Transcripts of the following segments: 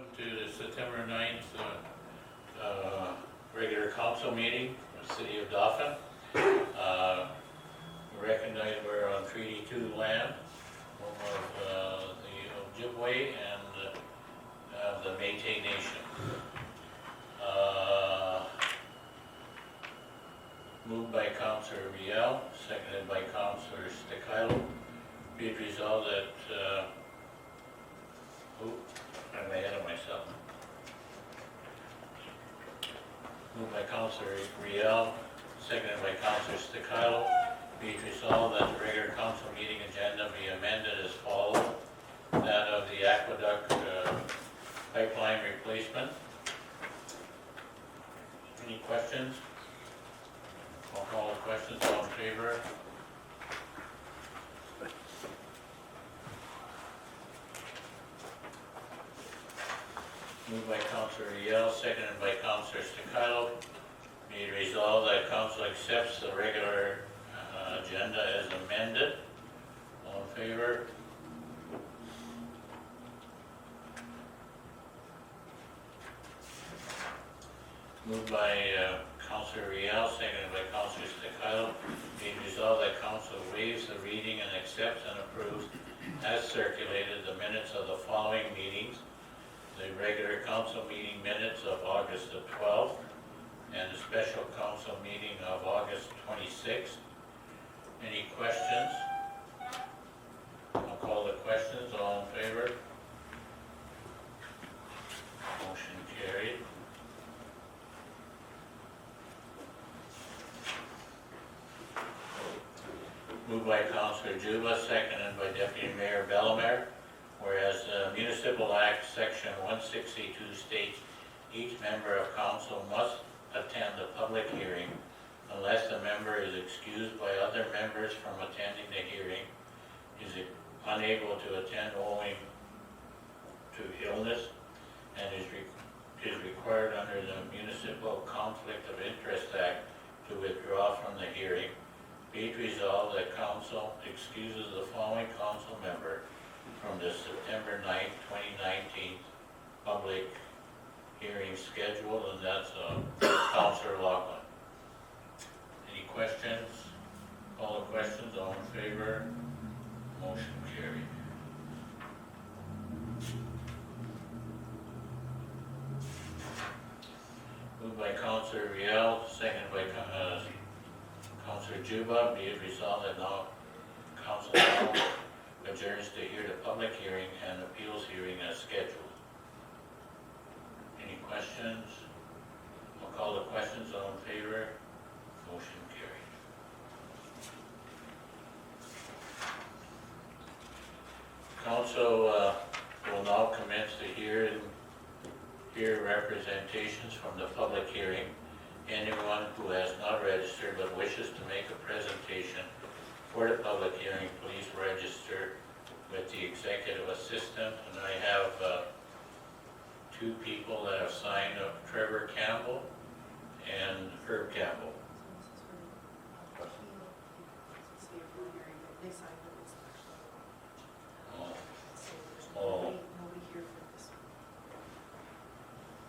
Welcome to the September 9th regular council meeting of the City of Dauphin. We recognize we're on Treaty 2 land, home of the Ojibwe and the Métis Nation. Moved by Councillor Riel, seconded by Councillor Sticilo. Be it resolved that I'm ahead of myself. Moved by Councillor Riel, seconded by Councillor Sticilo. Be it resolved that the regular council meeting agenda be amended as follows. That of the aqueduct pipeline replacement. Any questions? I'll call the questions. All in favor? Moved by Councillor Riel, seconded by Councillor Sticilo. Be it resolved that council accepts the regular agenda as amended. All in favor? Moved by Councillor Riel, seconded by Councillor Sticilo. Be it resolved that council waives the reading and accepts and approves as circulated the minutes of the following meetings. The regular council meeting minutes of August the 12th and the special council meeting of August 26th. Any questions? I'll call the questions. All in favor? Motion carried. Moved by Councillor Juba, seconded by Deputy Mayor Bellemare. Whereas Municipal Act Section 162 states each member of council must attend a public hearing unless the member is excused by other members from attending the hearing, is unable to attend owing to illness, and is required under the Municipal Conflict of Interest Act to withdraw from the hearing. Be it resolved that council excuses the following council member from the September 9th, 2019 public hearing schedule, and that's Councillor Loughlin. Any questions? Call the questions. All in favor? Motion carried. Moved by Councillor Riel, seconded by Councillor Juba. Be it resolved that now council adjourns to hear the public hearing and appeals hearing as scheduled. Any questions? I'll call the questions. All in favor? Motion carried. Council will now commence to hear representations from the public hearing. Anyone who has not registered but wishes to make a presentation for the public hearing, please register with the executive assistant. And I have two people that have signed up, Trevor Campbell and Herb Campbell. Oh. Nobody here for this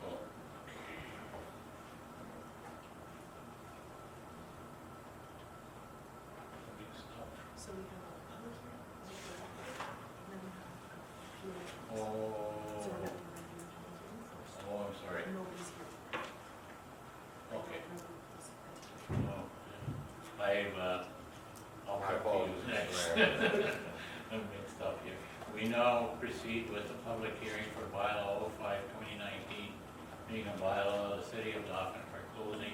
one. Oh. So we have a public hearing, and then we have a few elections. So Oh. we're going to do the public hearing first. Oh, I'm sorry. Nobody's here. Okay. Nobody's attending. Oh, I'll My talk to you apologies, next. Mayor. I'm mixed up here. We now proceed with the public hearing for bylaw 05/2019, being a bylaw of the City of Dauphin for closing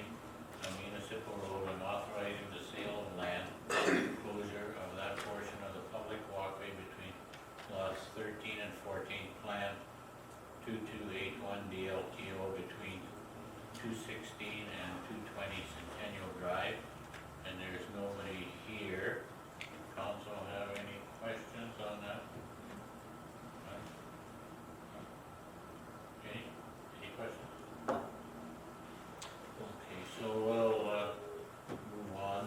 a municipal road and authorizing the sale of land, closure of that portion of the public walkway between lots 13 and 14, plan 2281 DLTO between 216 and 220 Centennial Drive. And there's nobody here. Council have any questions on that? Any questions? Okay, so we'll move on.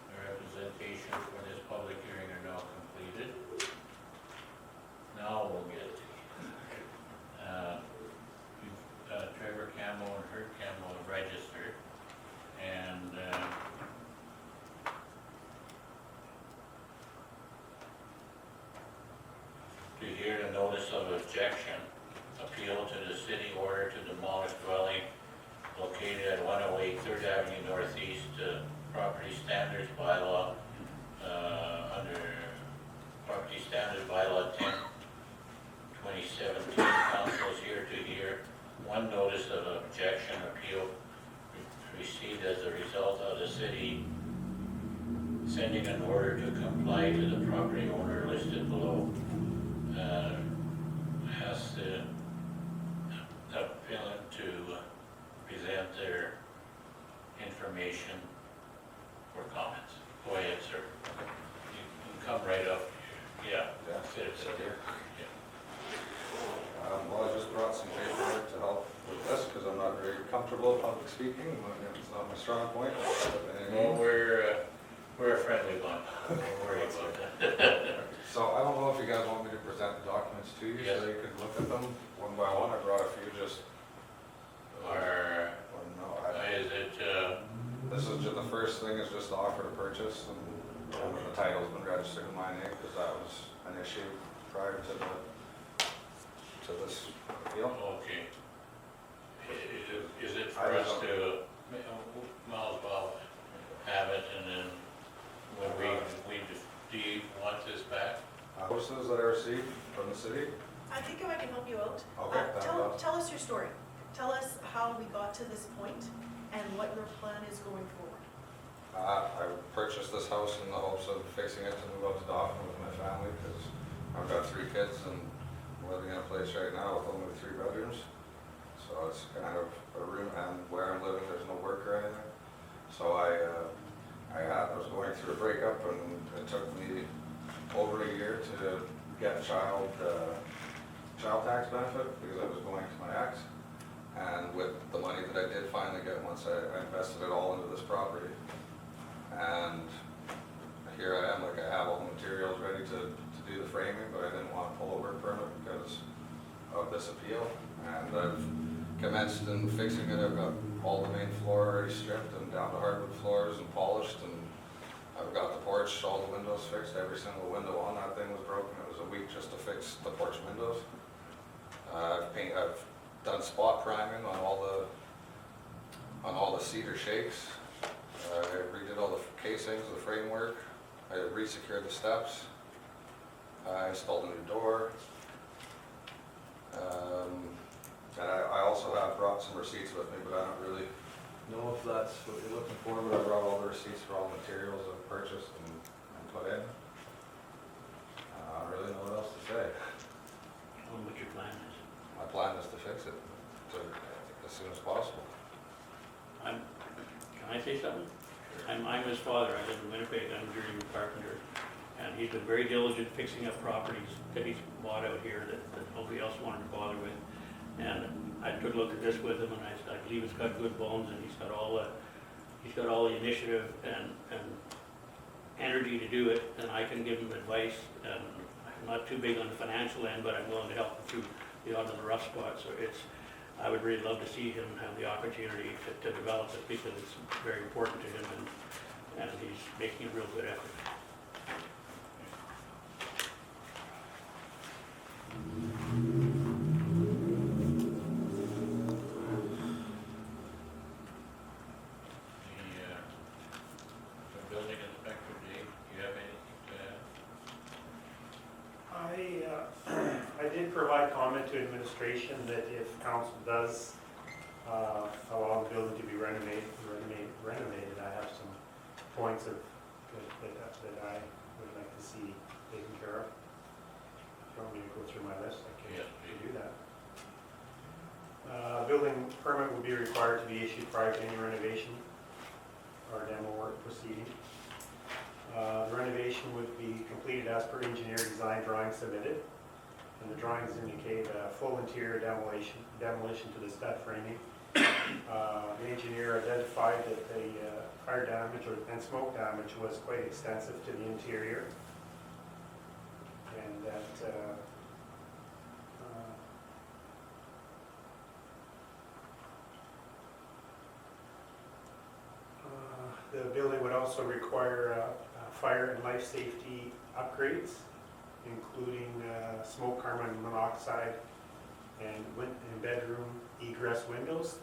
The representation for this public hearing are now completed. Now we'll get notice of objection, appeal to the city order to demolish dwelling located at 108 3rd Avenue Northeast, property standards bylaw, under property standards bylaw 10, 2017, council is here to hear one notice of objection appeal received as a result of the city sending an order to comply to the property owner listed below. Ask the appellant to present their information for comments. Go ahead, sir. You can come right up. Yeah, sit here. Well, I just brought some paperwork to help with this because I'm not very comfortable public speaking. It's not my strong point. Well, we're a friendly one. Don't worry about that. So I don't know if you guys want me to present the documents to you Yes. so you can look at them one by one. I brought a few just. Or No, is it, this is just the first thing is just the offer to purchase and the title's been registered in my name because that was an issue prior to this appeal. okay. Is it for us to, well, have it and then when do you want this back? Notices that I received from the city. I think if I can help you out. Okay, Tell us your story. Tell us how we got to this point and what your plan is going forward. I purchased this house in the hopes of fixing it to move up to Dauphin with my family because I've got 3 kids and I'm living in a place right now with only 3 bedrooms. So it's kind of a room, and where I'm living there's no work or anything. So I was going through a breakup and it took me over a year to get child tax benefit because I was going to my ex. And with the money that I did finally get once I invested it all into this property. And here I am, like I have all the materials ready to do the framing, but I didn't want to pull a work permit because of this appeal. And I've commenced in fixing it. I've got all the main floor already stripped and down to hardwood floors and polished, and I've got the porch, all the windows fixed. Every single window on that thing was broken. It was a week just to fix the porch windows. I've done spot priming on all the cedar shakes. I redid all the casings, the framework. I re-secured the steps. I installed a new door. And I also have brought some receipts with me, but I don't really know if that's what you're looking for, but I brought all the receipts for all the materials I've purchased and put in. I don't really know what else to say. Tell them what your plan is. My plan is to fix it as soon as possible. Can I say something? I'm his father. I live in Winnipeg. I'm a journeyman carpenter. And he's been very diligent fixing up properties that he's bought out here that nobody else wanted to bother with. And I took a look at this with him, and I believe it's got good bones, and he's got all the initiative and energy to do it. And I can give him advice. And I'm not too big on the financial end, but I'm willing to help him through the odd of the rough spots. So I would really love to see him have the opportunity to develop it because it's very important to him, and he's making a real good effort. The building inspector, Dave, do you have anything to add? I did provide comment to administration that if council does allow the building to be renovated, I have some points that I would like to see taken care of. If you want me to go through my list, I can Yes, please. do that. Building permit will be required to be issued prior to any renovation or demo work proceeding. The renovation would be completed as per engineer design drawing submitted. And the drawings indicate full interior demolition to the stud framing. The engineer identified that the fire damage and smoke damage was quite extensive to the interior. And that the building would also require fire and life safety upgrades including smoke carbon monoxide and bedroom egress windows.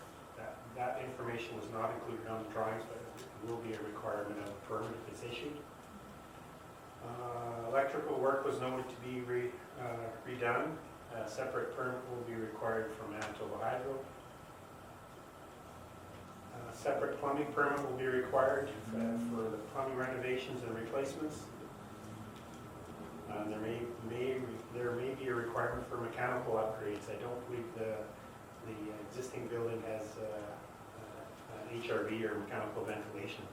That information was not included on the drawings, but it will be a requirement of a permit if it's issued. Electrical work was noted to be redone. A separate permit will be required from Manitoba Hydro. A separate plumbing permit will be required for the plumbing renovations and replacements. There may be a requirement for mechanical upgrades. I don't believe the existing building has an HRV or mechanical ventilation.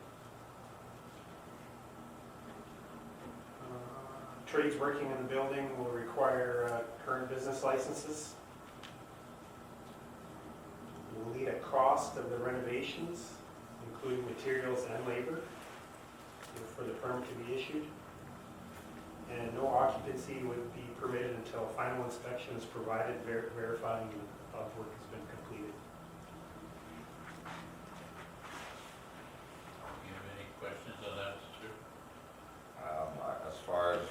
Trades working in the building will require current business licenses. We'll need a cost of the renovations, including materials and labor, for the permit to be issued. And no occupancy would be permitted until final inspection is provided, verifying the above work has been completed. You have any questions on that, Mr.? As far as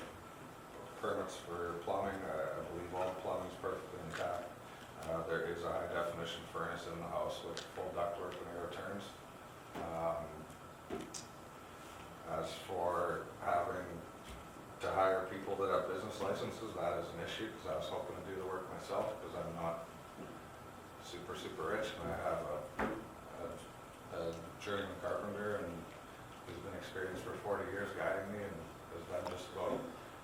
permits for plumbing, I believe all the plumbing is perfectly intact. There is a high definition furnace in the house with full ductwork and air turns. As for having to hire people that have business licenses, that is an issue, because I was hoping to do the work myself, because I'm not super rich, and I have a journeyman carpenter, and he's been experienced for 40 years guiding me, and has done just about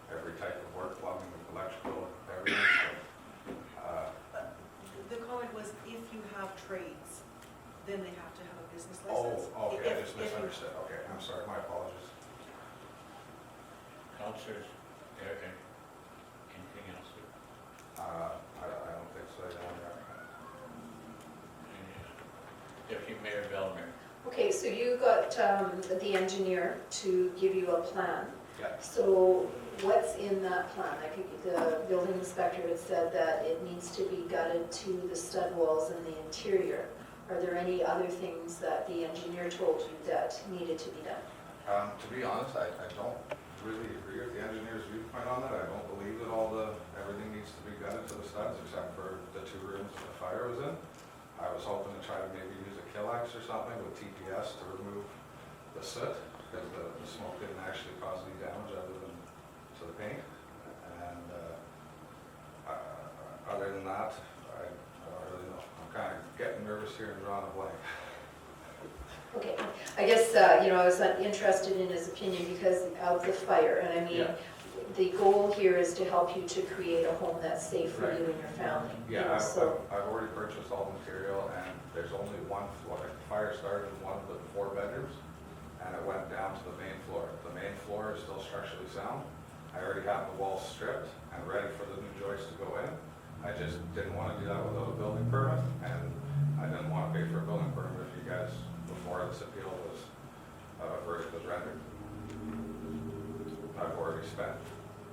every type of work, plumbing, electrical, everything. The comment was if you have trades, then they have to have a business Oh, license. okay, I If- just if you- misunderstood. Okay, I'm sorry, my apologies. Councilors, anything else? I don't think so. Deputy Mayor Belmer. Okay, so you got the engineer to give you a plan. Yeah. So what's in that plan? Like the building inspector had said that it needs to be gutted to the stud walls and the interior. Are there any other things that the engineer told you that needed to be done? To be honest, I don't really agree with the engineer's viewpoint on that. I don't believe that everything needs to be gutted to the studs, except for the 2 rooms that the fire was in. I was hoping to try to maybe use a Killax or something with TPS to remove the soot, because the smoke didn't actually cause any damage other than to the paint. And other than that, I don't really know. I'm kind of getting nervous here and drawing a blank. Okay, I guess, I was interested in his opinion because of the fire. And I mean, Yeah. the goal here is to help you to create a home that's safe for Right. you and your family. Yeah, So, I've already purchased all the material, and there's only one floor. The fire started in one of the 4 bedrooms, and it went down to the main floor. The main floor is still structurally sound. I already have the walls stripped and ready for the new joists to go in. I just didn't want to do that without a building permit, and I didn't want to pay for a building permit if you guys, before this appeal verdict was rendered. I've already spent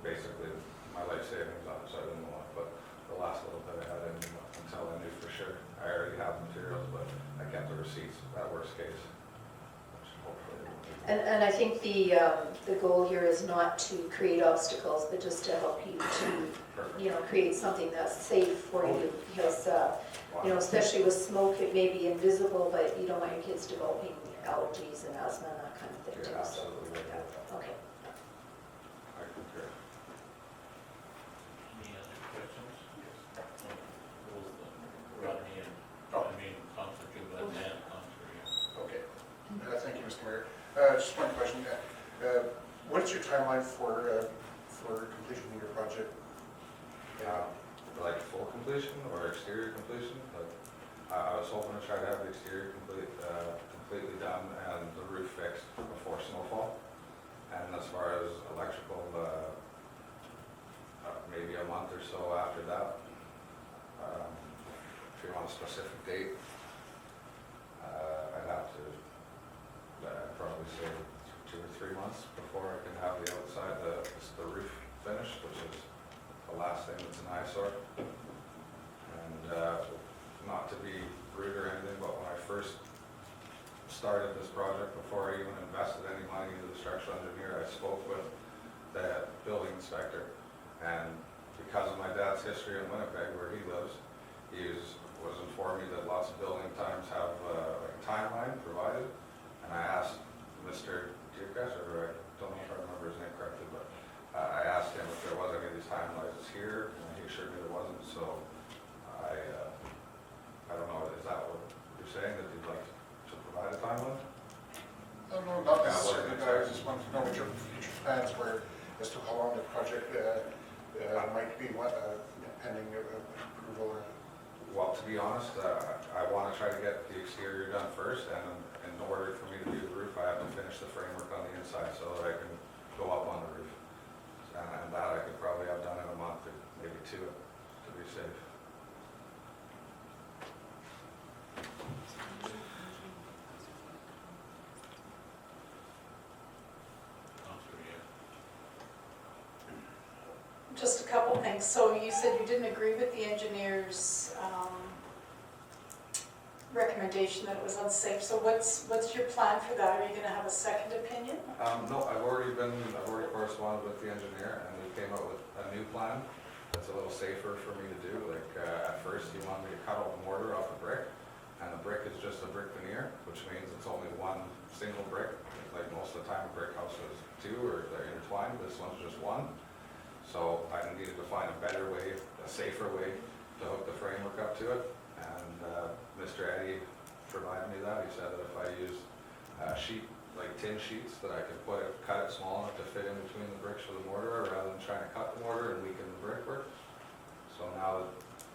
basically my life savings on it, so I didn't want to put the last little bit I had in until I knew for sure. I already have materials, but I kept the receipts, that worst case. Which hopefully won't be- and I think the goal here is not to create obstacles, but just to help you to, Perfect. create something that's safe for you. Because, especially with smoke, it may be invisible, but you don't want your kids developing allergies and asthma and that kind of thing too. You're So, absolutely right. okay. I concur. Any other questions? Rodney and, Councilor Juba and then Councilor Young. Okay. Thank you, Mr. Mayor. Just one question. What's your timeline for completion of your project? Like full completion or exterior completion? Like, I was hoping to try to have the exterior completely done and the roof fixed before snowfall. And as far as electrical, maybe a month or so after that. If you want a specific date, I'd have to probably say 2 or 3 months before I can have the outside, the roof finished, which is the last thing that's an eyesore. And not to be rude or anything, but when I first started this project, before I even invested any money into the structural engineer, I spoke with the building inspector, And because of my dad's history in Winnipeg, where he lives, was informed me that lots of building times have like a timeline provided. And I asked Mr. Dukas, or I don't know if I remember his name correctly, but I asked him if there was any of these timelines here, and he assured me there wasn't. So I don't know, is that what you're saying, that you'd like to provide a timeline? No, not necessarily, I just wanted to know what your future plans were as to how long the project might be, pending approval. Well, to be honest, I want to try to get the exterior done first, and in order for me to do the roof, I have to finish the framework on the inside so that I can go up on the roof. And that I could probably have done in a month, or maybe two, to be safe. Counselor, yeah. Just a couple things. So you said you didn't agree with the engineer's recommendation that it was unsafe. So what's your plan for that? Are you gonna have a second opinion? No, I've already corresponded with the engineer, and we came up with a new plan that's a little safer for me to do. Like, at first, he wanted me to cut all the mortar off the brick, and the brick is just a brick veneer, which means it's only one single brick. Like most of the time, a brick house is two, or they're intertwined. This one's just one. So I needed to find a better way, a safer way to hook the framework up to it. And Mr. Eddy provided me that. He said that if I use like tin sheets, that I could cut it small enough to fit in between the bricks for the mortar, rather than trying to cut the mortar and weaken the brickwork. So now that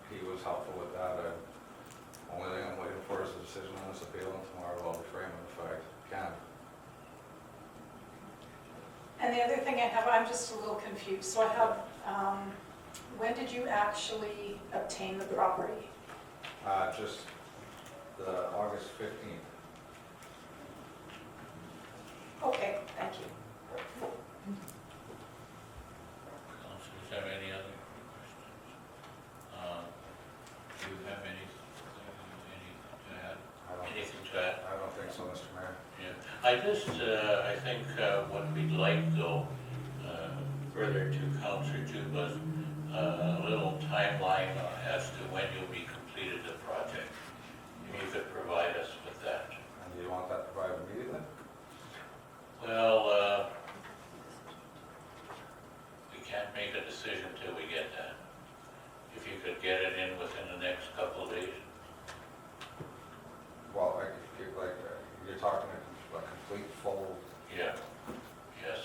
he was helpful with that, only thing I'm waiting for is a decision on this appeal, and tomorrow I'll be framing if I can. And the other thing I have, I'm just a little confused. So I have, when did you actually obtain the property? Just the August 15th. Okay, thank you. Counselors, have any other questions? Do you have anything to add? Anything to add? I don't think so, Mr. Mayor. Yeah, I think what we'd like though, further to Councillor Juba's, a little timeline as to when you'll be completed the project. If you could provide us with that. And do you want that provided immediately? Well, we can't make a decision till we get that. If you could get it in within the next couple of days. Well, you're talking a complete full. Yeah, yes,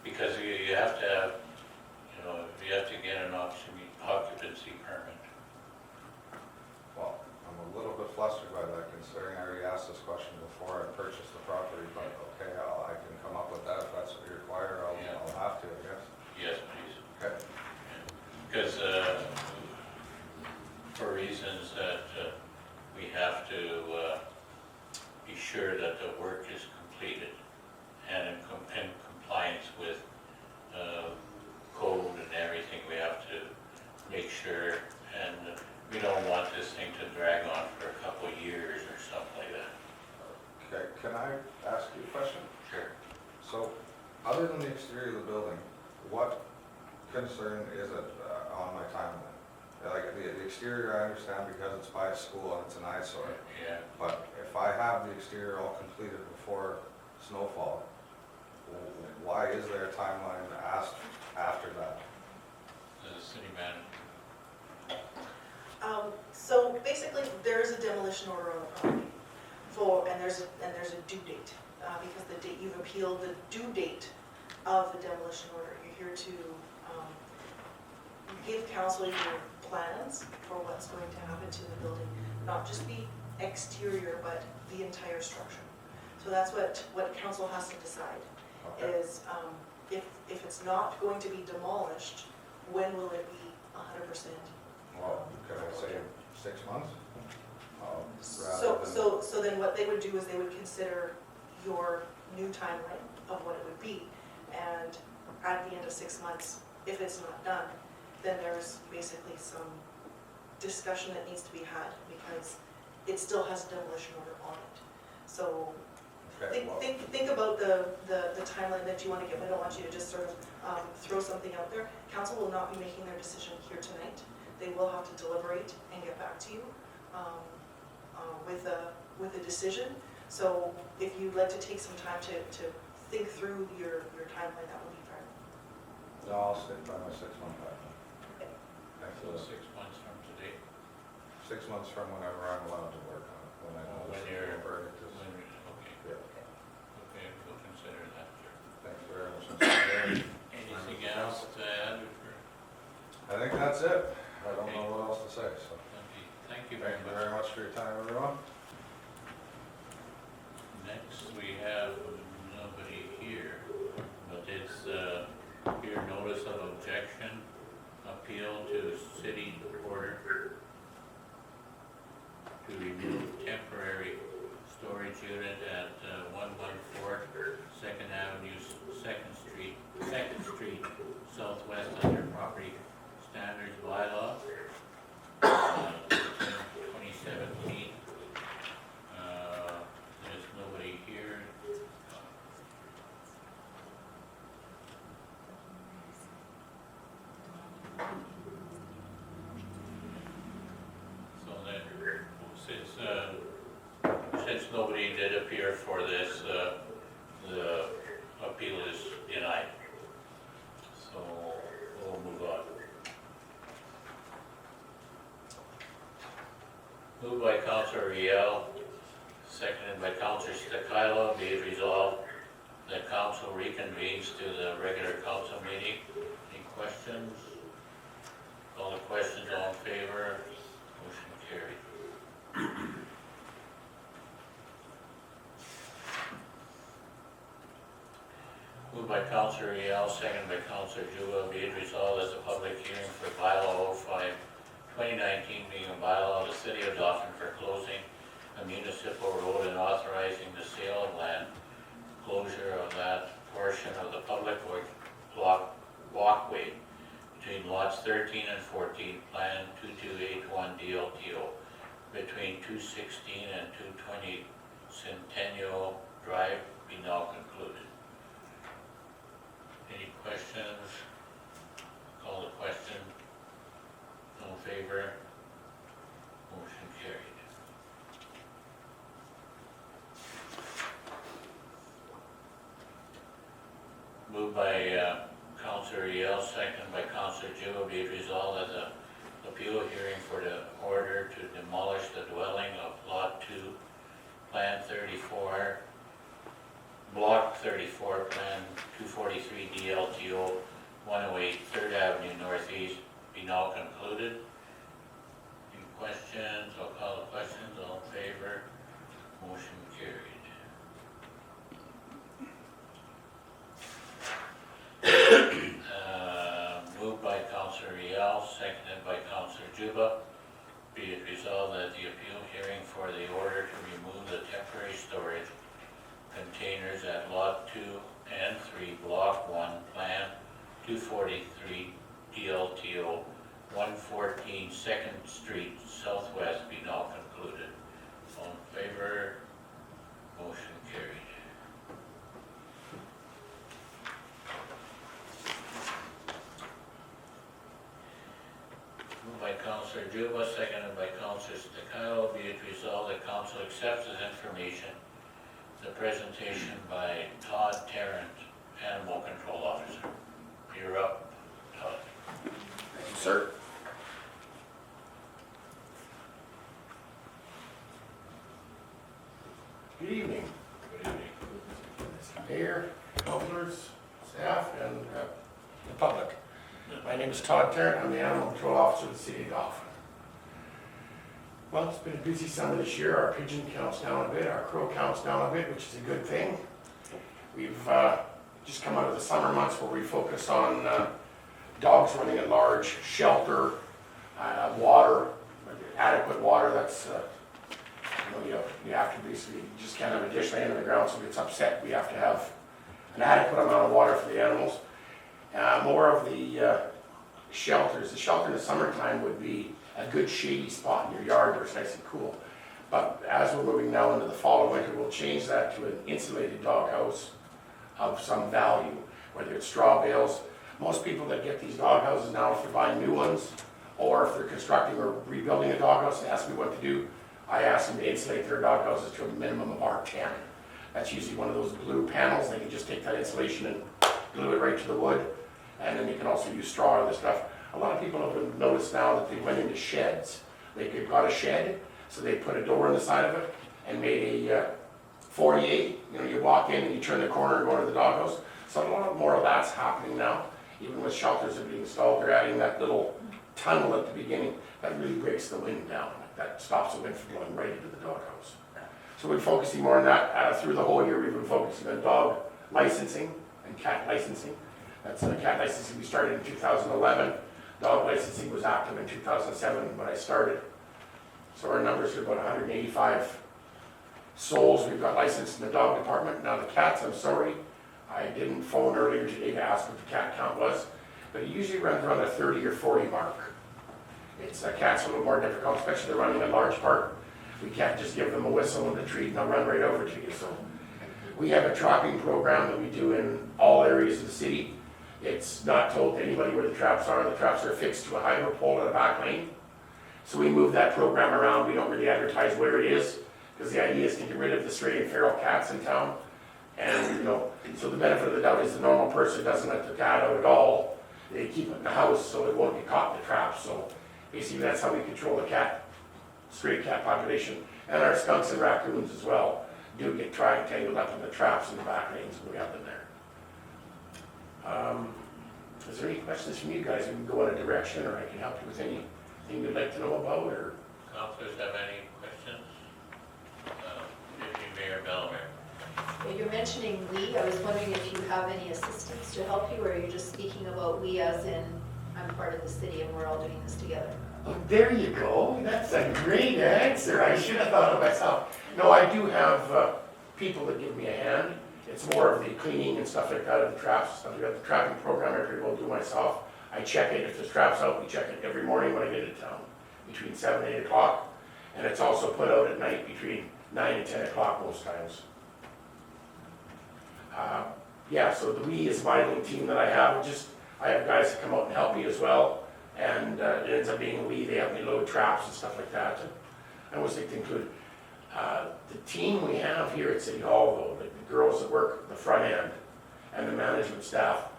because you have to have, you have to get an occupancy permit. Well, I'm a little bit flustered by that, considering I already asked this question before I purchased the property, but okay, I can come up with that if that's what you require. Yeah. I'll have to, I guess. Yes, please. Okay. Because for reasons that we have to be sure that the work is completed and in compliance with code and everything, we have to make sure, and we don't want this thing to drag on for a couple of years or something like that. Okay, can I ask you a question? Sure. So, other than the exterior of the building, what concern is it on my timeline? Like, the exterior I understand because it's by a school and it's an eyesore. Yeah. But if I have the exterior all completed before snowfall, why is there a timeline asked after that? The city manager. So basically, there is a demolition order on the property and there's a due date, because the date, you've appealed the due date of the demolition order. You're here to give council your plans for what's going to happen to the building, not just the exterior, but the entire structure. So that's what council has to decide, Okay. is if it's not going to be demolished, when will it be 100%? Well, could I say 6 months? Rather than- So then what they would do is they would consider your new timeline of what it would be. And at the end of 6 months, if it's not done, then there's basically some discussion that needs to be had, because it still has a demolition order on it. So Okay, well, Think about the timeline that you want to give. I don't want you to just sort of throw something out there. Council will not be making their decision here tonight. They will have to deliberate and get back to you with a decision. So if you'd like to take some time to think through your timeline, that would be fair. no, I'll stick by my 6-month timeline. So 6 months from today. 6 months from whenever I'm allowed to work on it, when I know When the you're- verdict is. Okay, Yeah. okay, we'll consider that, sure. Thank you very much. Mr. Chair. Anything else to add? I think that's it. I don't know what else to say, so. Thank you very Thank you much. very much for your time, everyone. Next, we have nobody here, but it's here notice of objection, appeal to city order to remove temporary storage unit at 114 Second Avenue, Second Street Southwest under property standards bylaw, 2017. There's nobody here. So then, since nobody did appear for this, the appeal is denied. So we'll move on. Moved by Councilor Riel, seconded by Councilor Stakilo, be it resolved that council reconvenes to the regular council meeting. Any questions? All the questions, all in favor? Motion carried. Moved by Councilor Riel, seconded by Councilor Juba, be it resolved as a public hearing for bylaw 05 2019 being a bylaw of the city of Dauphin for closing a municipal road and authorizing the sale of land, closure of that portion of the public walkway between lots 13 and 14, Plan 2281 DLTO, between 216 and 220 Centennial Drive be now concluded. Any questions? Call the question. All in favor? Motion carried. Moved by Councilor Riel, seconded by Councilor Juba, be it resolved that the appeal hearing for the order to demolish the dwelling of Lot 2, Plan 34, Block 34, Plan 243 DLTO 108 3rd Avenue Northeast be now concluded. Any questions? I'll call the questions. All in favor? Motion carried. Moved by Councilor Riel, seconded by Councilor Juba. Be it resolved that the appeal hearing for the order to remove the temporary storage containers at Lot 2 and 3, Block 1, Plan 243, DLTO 114 2nd Street Southwest be now concluded. All in favor? Motion carried. Moved by Councilor Juba, seconded by Councilor Stakilo, be it resolved that council accepts as information the presentation by Todd Tarrant, Animal Control Officer. You're up, Todd. Thank you, sir. Good evening, Good evening. Mayor, councilors, staff, and the public. My name is Todd Tarrant. I'm the Animal Control Officer of the City of Dauphin. Well, it's been a busy summer this year. Our pigeon count's down a bit, our crow count's down a bit, which is a good thing. We've just come out of the summer months where we focus on dogs running at large, shelter, water, adequate water. That's you have to basically, you just can't have a dish laying on the ground so it gets upset. We have to have an adequate amount of water for the animals. More of the shelters. The shelter in the summertime would be a good shady spot in your yard where it's nice and cool. But as we're moving now into the fall and winter, we'll change that to an insulated doghouse of some value, whether it's straw bales. Most people that get these doghouses now, if they're buying new ones, or if they're constructing or rebuilding a doghouse, they ask me what to do. I ask them to insulate their doghouses to a minimum of R10. That's usually one of those blue panels. They can just take that insulation and glue it right to the wood. And then you can also use straw or other stuff. A lot of people have noticed now that they went into sheds. They got a shed, so they put a door on the side of it and made a 48. You know, you walk in and you turn the corner and go into the doghouse. So a lot more of that's happening now. Even with shelters that are being installed, they're adding that little tunnel at the beginning that really breaks the wind down. That stops the wind from blowing right into the doghouse. So we're focusing more on that. Through the whole year, we've been focusing on dog licensing and cat licensing. That's cat licensing we started in 2011. Dog licensing was active in 2007 when I started. So our numbers are about 185 souls we've got licensed in the dog department. Now the cats, I'm sorry, I didn't phone earlier today to ask what the cat count was, but it usually runs around the 30 or 40 mark. It's cats a little more difficult, especially they're running a large park. We can't just give them a whistle and a treat and they'll run right over to you. So we have a trapping program that we do in all areas of the city. It's not told to anybody where the traps are. The traps are fixed to a hydro pole in the back lane. So we move that program around. We don't really advertise where it is because the idea is to get rid of the stray and feral cats in town. And, you know, so the benefit of the doubt is the normal person doesn't let the cat out at all. They keep it in the house so it won't get caught in the trap. So basically that's how we control the stray cat population. And our skunks and raccoons as well do get tangled up in the traps in the back lanes when we have them there. Is there any questions from you guys? We can go in a direction or I can help you with anything you'd like to know about or... Councilors have any questions? Deputy Mayor Bellemare. Well, you're mentioning we. I was wondering if you have any assistants to help you, or are you just speaking about we as in I'm part of the city and we're all doing this together? Oh, there you go. That's a great answer. I should have thought of myself. No, I do have people that give me a hand. It's more of the cleaning and stuff like that of the traps. Stuff like that. The trapping program I pretty well do myself. I check it. If there's traps out, we check it every morning when I get into town between 7 and 8 o'clock. And it's also put out at night between 9 and 10 o'clock most times. Yeah, so the we is my little team that I have. I have guys that come out and help me as well. And it ends up being a we. They help me load traps and stuff like that. And I always like to include the team we have here at City Hall, though, like the girls that work the front end and the management staff,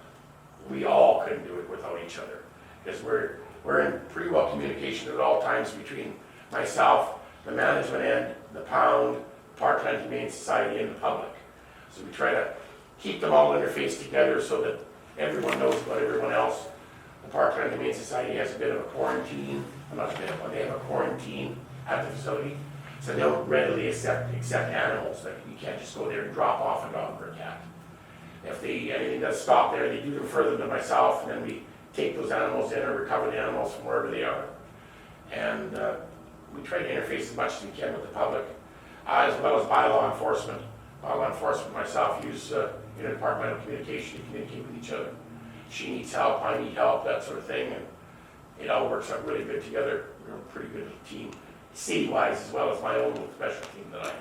we all couldn't do it without each other. Because we're in pretty well communication at all times between myself, the management end, the pound, the Parkland Humane Society, and the public. So we try to keep them all interfaced together so that everyone knows about everyone else. The Parkland Humane Society has a bit of a quarantine, not a bit of one, they have a quarantine at the facility. So they don't readily accept animals. Like you can't just go there and drop off a dog or a cat. If anything does stop there, they do refer them to myself, and then we take those animals in or recover the animals from wherever they are. And we try to interface as much as we can with the public, as well as bylaw enforcement. Bylaw enforcement myself use interdepartmental communication to communicate with each other. She needs help, I need help, that sort of thing, and it all works out really good together. We're a pretty good team, city-wise as well as my own little special team that I have.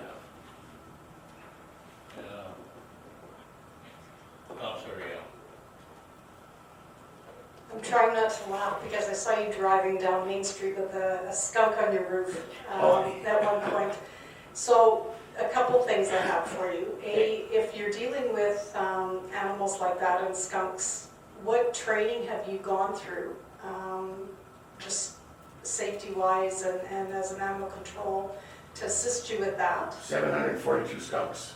Councilor Rio. I'm trying not to laugh because I saw you driving down Main Street with a skunk on your roof at one point. So a couple things I have for you. A, if you're dealing with animals like that and skunks, what training have you gone through, just safety-wise and as an animal control to assist you with that? 742 skunks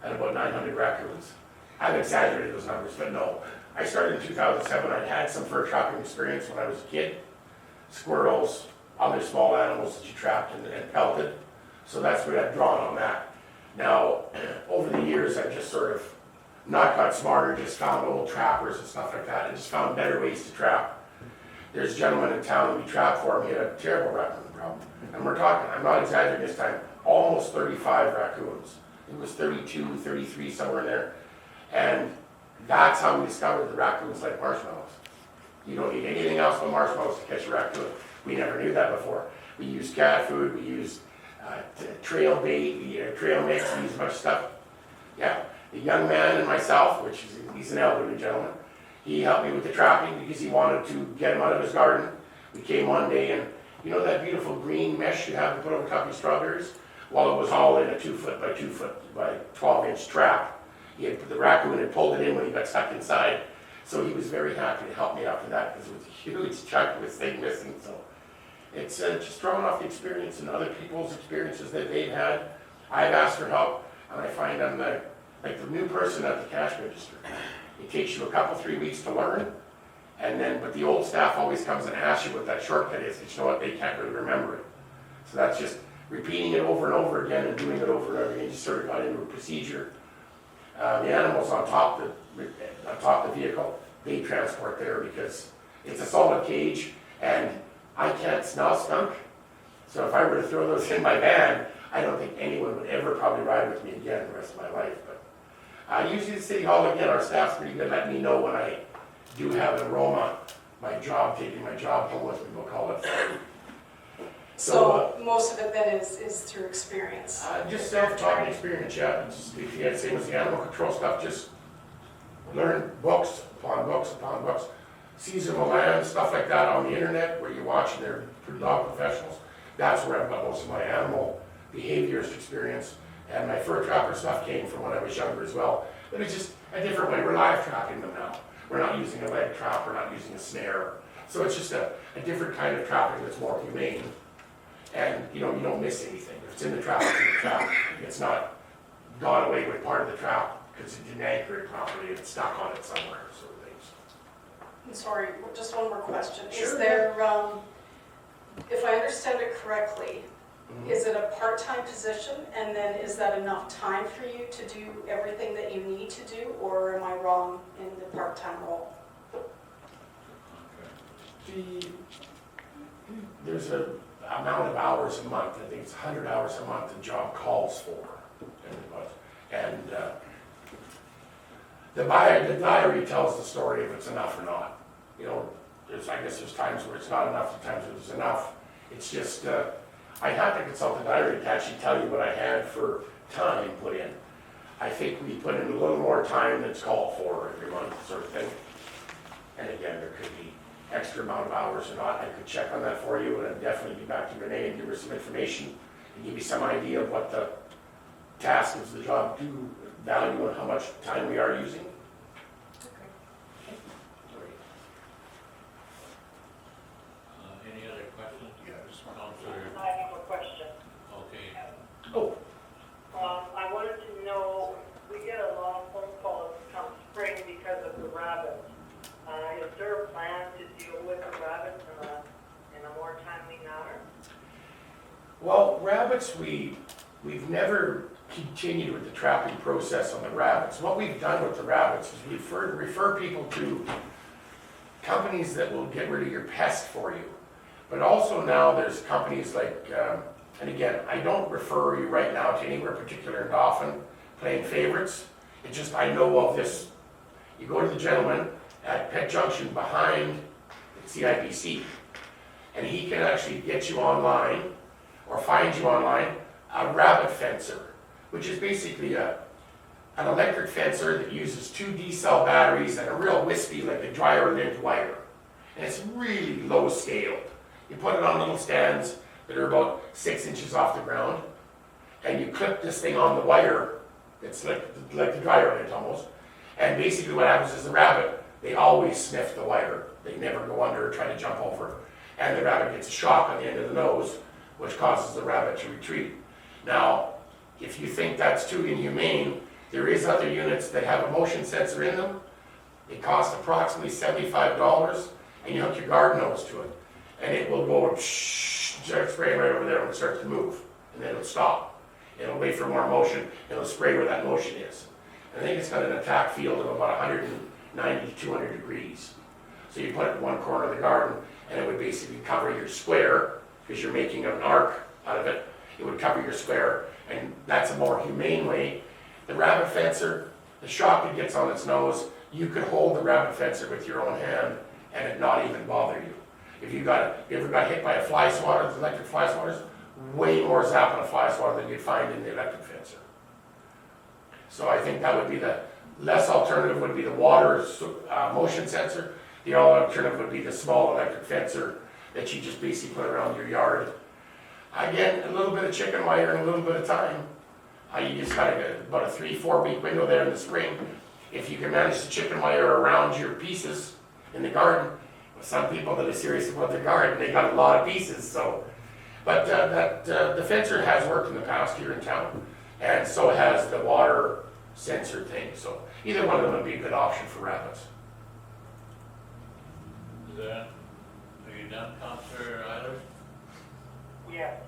and about 900 raccoons. I've exaggerated those numbers, but no. I started in 2007. I had some fur trapping experience when I was a kid. Squirrels, other small animals that you trapped and pelted. So that's what I've drawn on that. Now, over the years, I've just sort of not got smarter, just found old trappers and stuff like that, and just found better ways to trap. There's a gentleman in town that we trapped for him. He had a terrible raccoon problem. And we're talking, I'm not exaggerating this time, almost 35 raccoons. It was 32, 33, somewhere in there. And that's how we discovered the raccoons like marshmallows. You don't need anything else but marshmallows to catch a raccoon. We never knew that before. We used cat food, we used trail bait, trail mix, we use a bunch of stuff. Yeah, the young man and myself, which is, he's an elderly gentleman, he helped me with the trapping because he wanted to get him out of his garden. We came one day and you know that beautiful green mesh you have to put over top of your strawberries? Well, it was all in a 2 foot by 2 foot by 12-inch trap. The raccoon had pulled it in when he got stuck inside. So he was very happy to help me after that because it was a huge chunk of this thing missing. So it's just drawing off the experience and other people's experiences that they've had. I've asked for help, and I find I'm like the new person at the cash register. It takes you a couple, 3 weeks to learn, and then, but the old staff always comes and asks you what that shortcut is, because you know what, they can't really remember it. So that's just repeating it over and over again and doing it over and over again. You just sort of got into a procedure. The animals on top of the vehicle, they transport there because it's a solid cage and I can't smell skunk. So if I were to throw those in my van, I don't think anyone would ever probably ride with me again the rest of my life. But usually the City Hall, again, our staff's pretty good letting me know when I do have an aroma, taking my job home with me, we'll call it. So most of it then is through experience? Just self-taught experience, yeah. If you had the same as the animal control stuff, just learn books upon books upon books. Seasonal land, stuff like that on the internet where you watch and they're dog professionals. That's where I've got most of my animal behaviorist experience. And my fur trapper stuff came from when I was younger as well. But it's just a different way. We're live trapping them now. We're not using a leg trap, we're not using a snare. So it's just a different kind of trapping that's more humane. And you don't miss anything. If it's in the trap, it's in the trap. It's not gone away with part of the trap because it didn't anchor it properly. It's stuck on it somewhere, sort of things. I'm sorry, just one more question. Sure. Is there, if I understand it correctly, is it a part-time position? And then is that enough time for you to do everything that you need to do? Or am I wrong in the part-time role? There's a amount of hours a month. I think it's 100 hours a month the job calls for. And the diary tells the story if it's enough or not. You know, I guess there's times where it's not enough, there's times where it's enough. It's just, I have to consult the diary to actually tell you what I had for time put in. I think we put in a little more time than's called for every month, sort of thing. And again, there could be extra amount of hours or not. I could check on that for you, and I'd definitely be back to Renee and give her some information and give you some idea of what the task of the job do value and how much time we are using. Any other questions? Yeah, I just want Counselor, I have a question. okay. Oh, I wanted to know, we get a lot of phone calls come spring because of the rabbits. Is there a plan to deal with the rabbits in a more timely manner? well, rabbits, we've never continued with the trapping process on the rabbits. What we've done with the rabbits is we refer people to companies that will get rid of your pest for you. But also now there's companies like, and again, I don't refer you right now to anywhere particular in Dauphin playing favorites. It's just I know of this. You go to the gentleman at Pet Junction behind the CIPC, and he can actually get you online or find you online a rabbit fencer, which is basically an electric fencer that uses 2 D-cell batteries and a real wispy, like a dryer lint wire. And it's really low scaled. You put it on little stands that are about 6 inches off the ground, and you clip this thing on the wire. It's like the dryer lint almost. And basically what happens is the rabbit, they always sniff the wire. They never go under or try to jump over. And the rabbit gets a shock on the end of the nose, which causes the rabbit to retreat. Now, if you think that's too inhumane, there is other units that have a motion sensor in them. It costs approximately $75, and you hook your guard nose to it. And it will go start spraying right over there when it starts to move, and then it'll stop. It'll wait for more motion, and it'll spray where that motion is. I think it's got an attack field of about 190 to 200 degrees. So you put it in one corner of the garden, and it would basically cover your square, because you're making an arc out of it. It would cover your square, and that's a more humane way. The rabbit fencer, the shock it gets on its nose, you could hold the rabbit fencer with your own hand, and it not even bother you. If you ever got hit by a fly swatter, the electric fly swatters, way more zapping a fly swatter than you'd find in the electric fencer. So I think that would be the less alternative would be the water motion sensor. The other alternative would be the small electric fencer that you just basically put around your yard. Again, a little bit of chicken wire and a little bit of time. You just got about a 3-4 week window there in the spring. If you can manage the chicken wire around your pieces in the garden, some people that are serious about their garden, they got a lot of pieces. So, but the fencer has worked in the past here in town, and so has the water sensor thing. So either one of them would be a good option for rabbits. Is that, are you done, Councillor Eilers? Yes.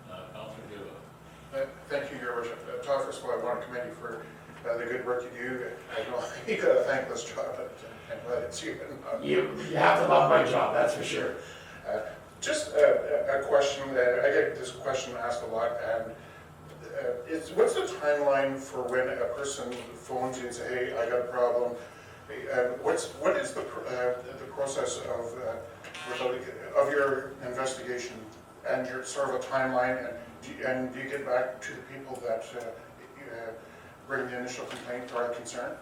Councillor Duba? Thank you, Your Worship. Todd, first of all, I want to commend you for the good work you do. I know you got a thankless job, but I'm glad it's you. You have to love my job, that's for sure. Just a question, I get this question asked a lot, and what's the timeline for when a person phones you and say, hey, I got a problem? What is the process of your investigation and your sort of a timeline, and do you get back to the people that bring the initial complaint or concern?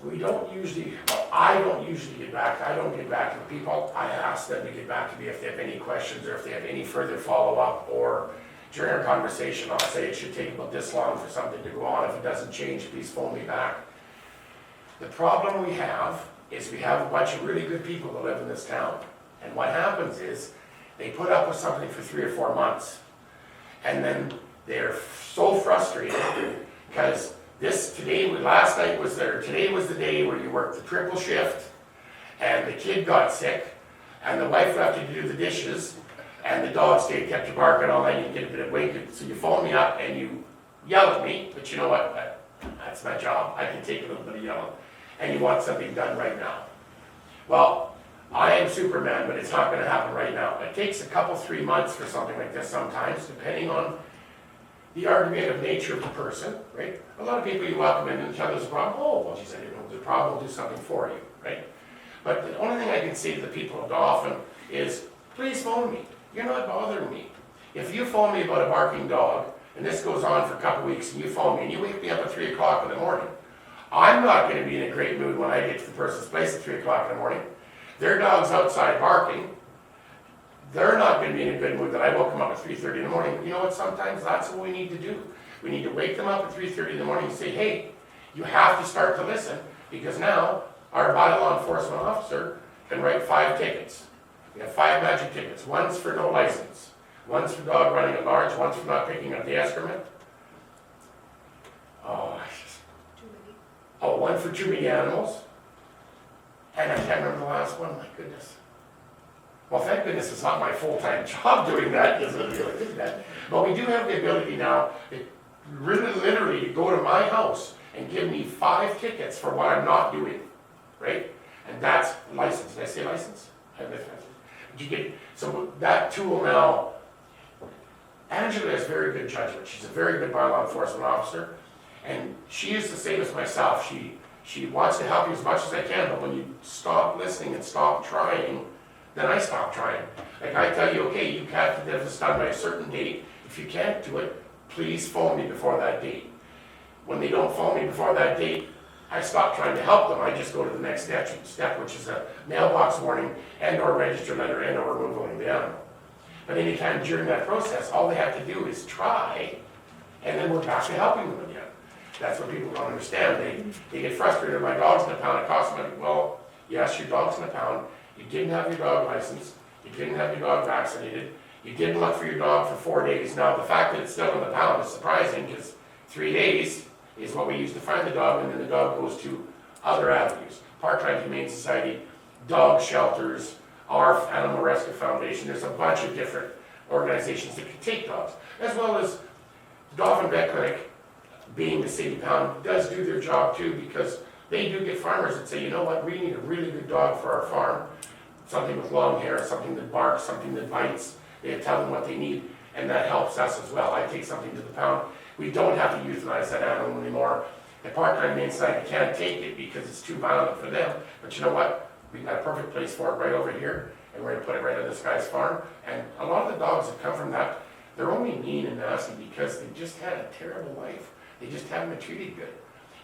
We don't usually, well, I don't usually get back. I don't get back to the people. I ask them to get back to me if they have any questions or if they have any further follow-up, or during our conversation, I'll say it should take about this long for something to go on. If it doesn't change, please phone me back. The problem we have is we have a bunch of really good people that live in this town. And what happens is they put up with something for 3 or 4 months. And then they're so frustrated because last night was today was the day where you worked the triple shift and the kid got sick and the wife left you to do the dishes and the dog stayed, kept you barking all night, you get a bit of wake. So you phone me up and you yell at me, but you know what? That's my job. I can take a little bit of yelling. And you want something done right now. Well, I am Superman, but it's not going to happen right now. It takes a couple, 3 months for something like this sometimes, depending on the argumentative nature of the person, right? A lot of people you welcome in and tell there's a problem. Oh, well, she said, there's a problem, we'll do something for you, right? But the only thing I can say to the people of Dauphin is, please phone me. You're not bothering me. If you phone me about a barking dog, and this goes on for a couple weeks, and you phone me, and you wake me up at 3 o'clock in the morning, I'm not going to be in a great mood when I get to the person's place at 3 o'clock in the morning. Their dog's outside barking. They're not going to be in a good mood that I woke them up at 3:30 in the morning. You know what? Sometimes that's what we need to do. We need to wake them up at 3:30 in the morning and say, hey, you have to start to listen, because now our bylaw enforcement officer can write 5 tickets. We have 5 magic tickets. One's for no license. One's for dog running at large. One's for not picking up the excrement. One for too many animals. And I can't remember the last one. My goodness. Well, thank goodness it's not my full-time job doing that, because it really is that. But we do have the ability now to really literally to go to my house and give me 5 tickets for what I'm not doing, right? And that's license. Did I say license? You get, so that tool now, Angela has very good judgment. She's a very good bylaw enforcement officer. And she used to say this myself, she wants to help you as much as I can, but when you stop listening and stop trying, then I stop trying. Like I tell you, okay, you have to have this done by a certain date. If you can't do it, please phone me before that date. When they don't phone me before that date, I stop trying to help them. I just go to the next step, which is a mailbox warning and or register letter and or removal of the animal. But anytime during that process, all they have to do is try, and then we're back to helping them again. That's what people don't understand. They get frustrated. My dog's in a pound. It costs money. Well, yes, your dog's in a pound. You didn't have your dog licensed. You didn't have your dog vaccinated. You didn't look for your dog for 4 days. Now, the fact that it's still in the pound is surprising, because 3 days is what we use to find the dog, and then the dog goes to other avenues. Part-Time Humane Society, dog shelters, our Animal Rescue Foundation. There's a bunch of different organizations that can take dogs, as well as the Dauphin Vet Clinic, being the city pound, does do their job too, because they do get farmers that say, you know what, we need a really good dog for our farm. Something with long hair, something that barks, something that bites. They tell them what they need, and that helps us as well. I take something to the pound. We don't have to euthanize that animal anymore. The Part-Time Humane Society can't take it because it's too violent for them. But you know what? We've got a perfect place for it right over here, and we're going to put it right on this guy's farm. And a lot of the dogs that come from that they're only mean and nasty because they just had a terrible life. They just haven't been treated good.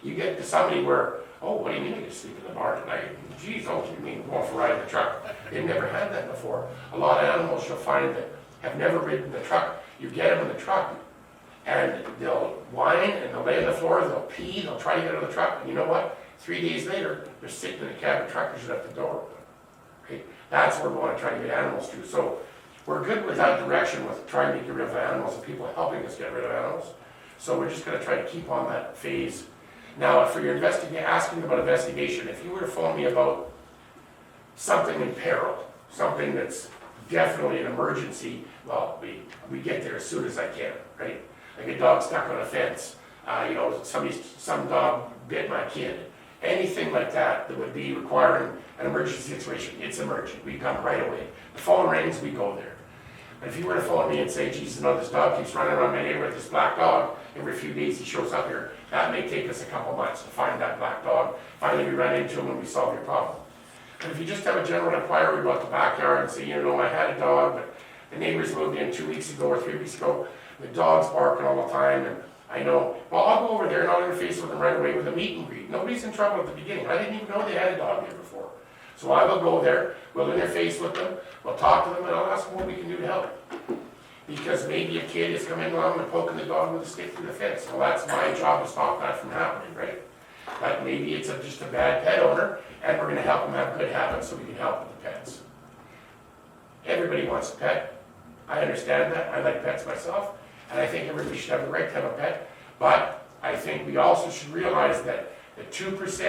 You get to somebody where, oh, what do you mean you sleep in the barn at night? Geez, oh, you mean going for a ride in the truck? They've never had that before. A lot of animals you'll find that have never ridden the truck. You get them in the truck, and they'll whine, and they'll lay on the floor, they'll pee, they'll try to get out of the truck, and you know what? 3 days later, they're sitting in the cab of the truck and shut the door. Okay? That's where we want to try to get animals to. So we're good with that direction with trying to get rid of animals and people helping us get rid of animals. So we're just going to try to keep on that phase. Now, for your asking about investigation, if you were to phone me about something in peril, something that's definitely an emergency, well, we get there as soon as I can, right? Like a dog stuck on a fence, some dog bit my kid. Anything like that that would be requiring an emergency situation, it's emergent. We come right away. The phone rings, we go there. But if you were to phone me and say, geez, this dog keeps running around my neighborhood, this black dog, every few days he shows up here, that may take us a couple months to find that black dog. Finally, we run into him and we solve your problem. But if you just have a general inquiry about the backyard and say, I had a dog, but the neighbors moved in 2 weeks ago or 3 weeks ago, the dog's barking all the time, and I know, well, I'll go over there and I'll interface with them right away with a meet and greet. Nobody's in trouble at the beginning. I didn't even know they had a dog here before. So I will go there, we'll interface with them, we'll talk to them, and I'll ask them what we can do to help. Because maybe a kid is coming along and poking the dog with a stick through the fence. Well, that's my job to stop that from happening, right? But maybe it's just a bad pet owner, and we're going to help them have good habits so we can help with the pets. Everybody wants a pet. I understand that. I like pets myself, and I think everybody should have the right to have a pet. But I think we also should realize that the 2%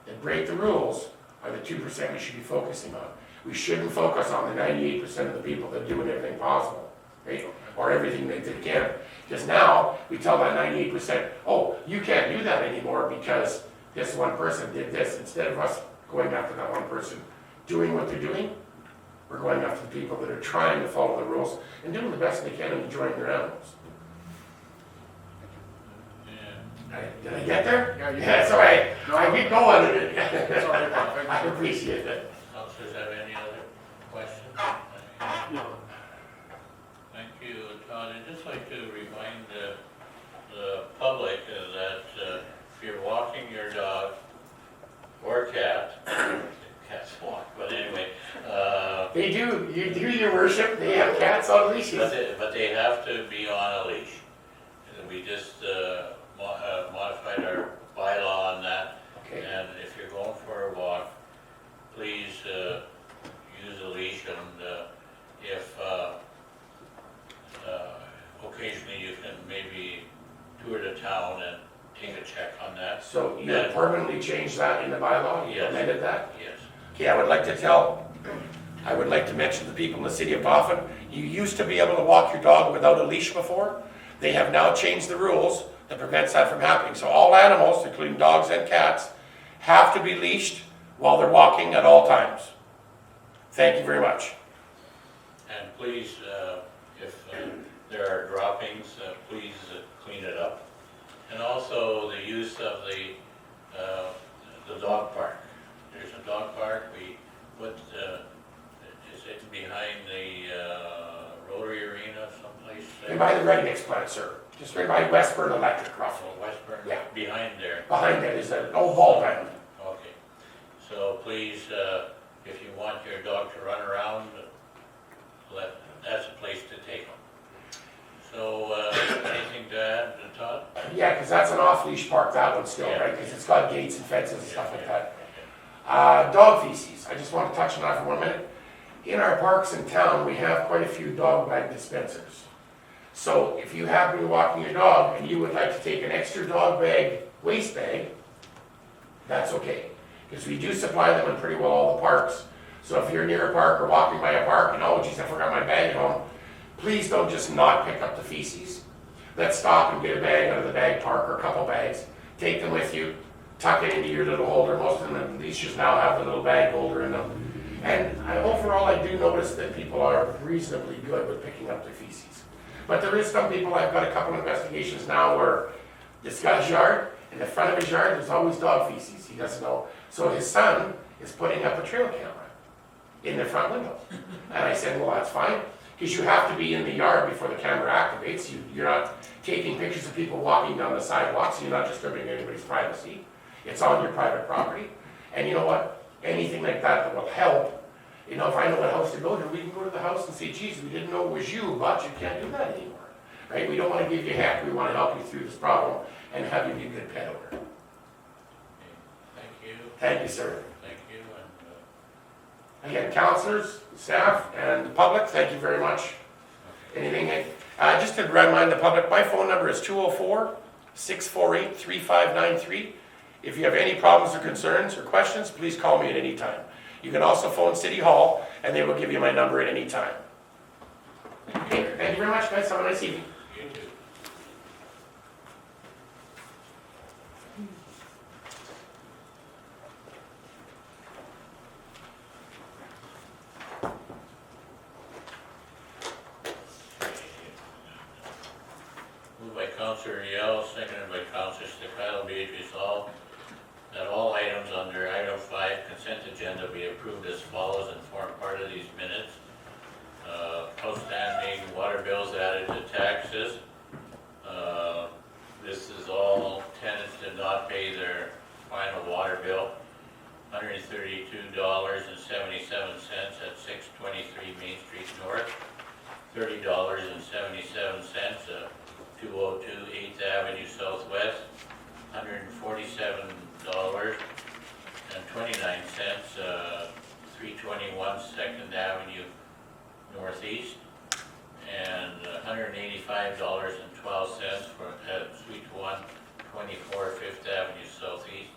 that break the rules are the 2% we should be focusing on. We shouldn't focus on the 98% of the people that are doing everything possible, right? Or everything that they can. Because now we tell that 98%, oh, you can't do that anymore because this one person did this. Instead of us going after that one person doing what they're doing, we're going after the people that are trying to follow the rules and doing the best they can and enjoying their animals. Did I get there? Yeah, you Yeah, that's all right. No. I keep going. It's all right, Bob. Thank I you. appreciate it. Councilors have any other questions? No. Thank you, Todd. I'd just like to remind the public that if you're walking your dog or cat, cats walk, but anyway, They do. You do, your worship. They have cats on leashes. but they have to be on a leash. We just modified our bylaw on that. Okay. And if you're going for a walk, please use a leash, and if occasionally you can maybe tour the town and take a check on that. So you have permanently changed that in the bylaw? You Yes. amended that? Yes. Okay, I would like to mention to the people in the city of Dauphin, you used to be able to walk your dog without a leash before. They have now changed the rules that prevents that from happening. So all animals, including dogs and cats, have to be leashed while they're walking at all times. Thank you very much. And please, if there are droppings, please clean it up. And also the use of the dog park. There's a dog park, we put, is it behind the Rotary Arena someplace? Right by the ready-mix plant, sir. Just right by Westburn Electric, roughly. Westburn? Yeah. Behind there. Behind it is an old ball diamond. Okay. So please, if you want your dog to run around, that's a place to take them. So, anything to add, Todd? Yeah, because that's an off-leash park, that one still, Yeah. right? Because it's got gates and fences and stuff like that. Dog feces, I just want to touch on that for 1 minute. In our parks in town, we have quite a few dog bag dispensers. So if you happen to be walking your dog and you would like to take an extra dog bag, waste bag, that's okay. Because we do supply them in pretty well all the parks. So if you're near a park or walking by a park and, oh geez, I forgot my bag at home, please don't just not pick up the feces. Let's stop and get a bag out of the bag park or a couple bags. Take them with you, tuck it into your little holder. Most of them at least now have the little bag holder in them. And overall, I do notice that people are reasonably good with picking up their feces. But there is some people, I've got a couple investigations now where this guy's yard, in the front of his yard, there's always dog feces. He doesn't know. So his son is putting up a trail camera in the front window. And I said, well, that's fine. because you have to be in the yard before the camera activates. You're not taking pictures of people walking down the sidewalk, so you're not disturbing anybody's privacy. It's on your private property. And you know what? Anything like that will help. You know, if I know what house to go to, we can go to the house and say, geez, we didn't know it was you, but you can't do that anymore. Right? We don't want to give you heck. We want to help you through this problem and have you be a good pet owner. Thank you, Thank you, sir. thank you, and, Again, counselors, staff, and the public, thank you very much. Anything, just to remind the public, my phone number is 204-648-3593. If you have any problems or concerns or questions, please call me at any time. You can also phone City Hall, and they will give you my number at any time. Okay, thank you very much, guys. Have a nice evening. you too. Moved by Councillor Yell, seconded by Councillor Staccato, be it resolved that all items under item 5 consent agenda be approved as follows and form part of these minutes. Outstanding water bills added to taxes. This is all tenants did not pay their final water bill. $132.77 at 623 Main Street North. $30.77 202 8th Avenue Southwest. $147.29 321 2nd Avenue Northeast, and $185.12 for Suite 1, 24 5th Avenue Southeast.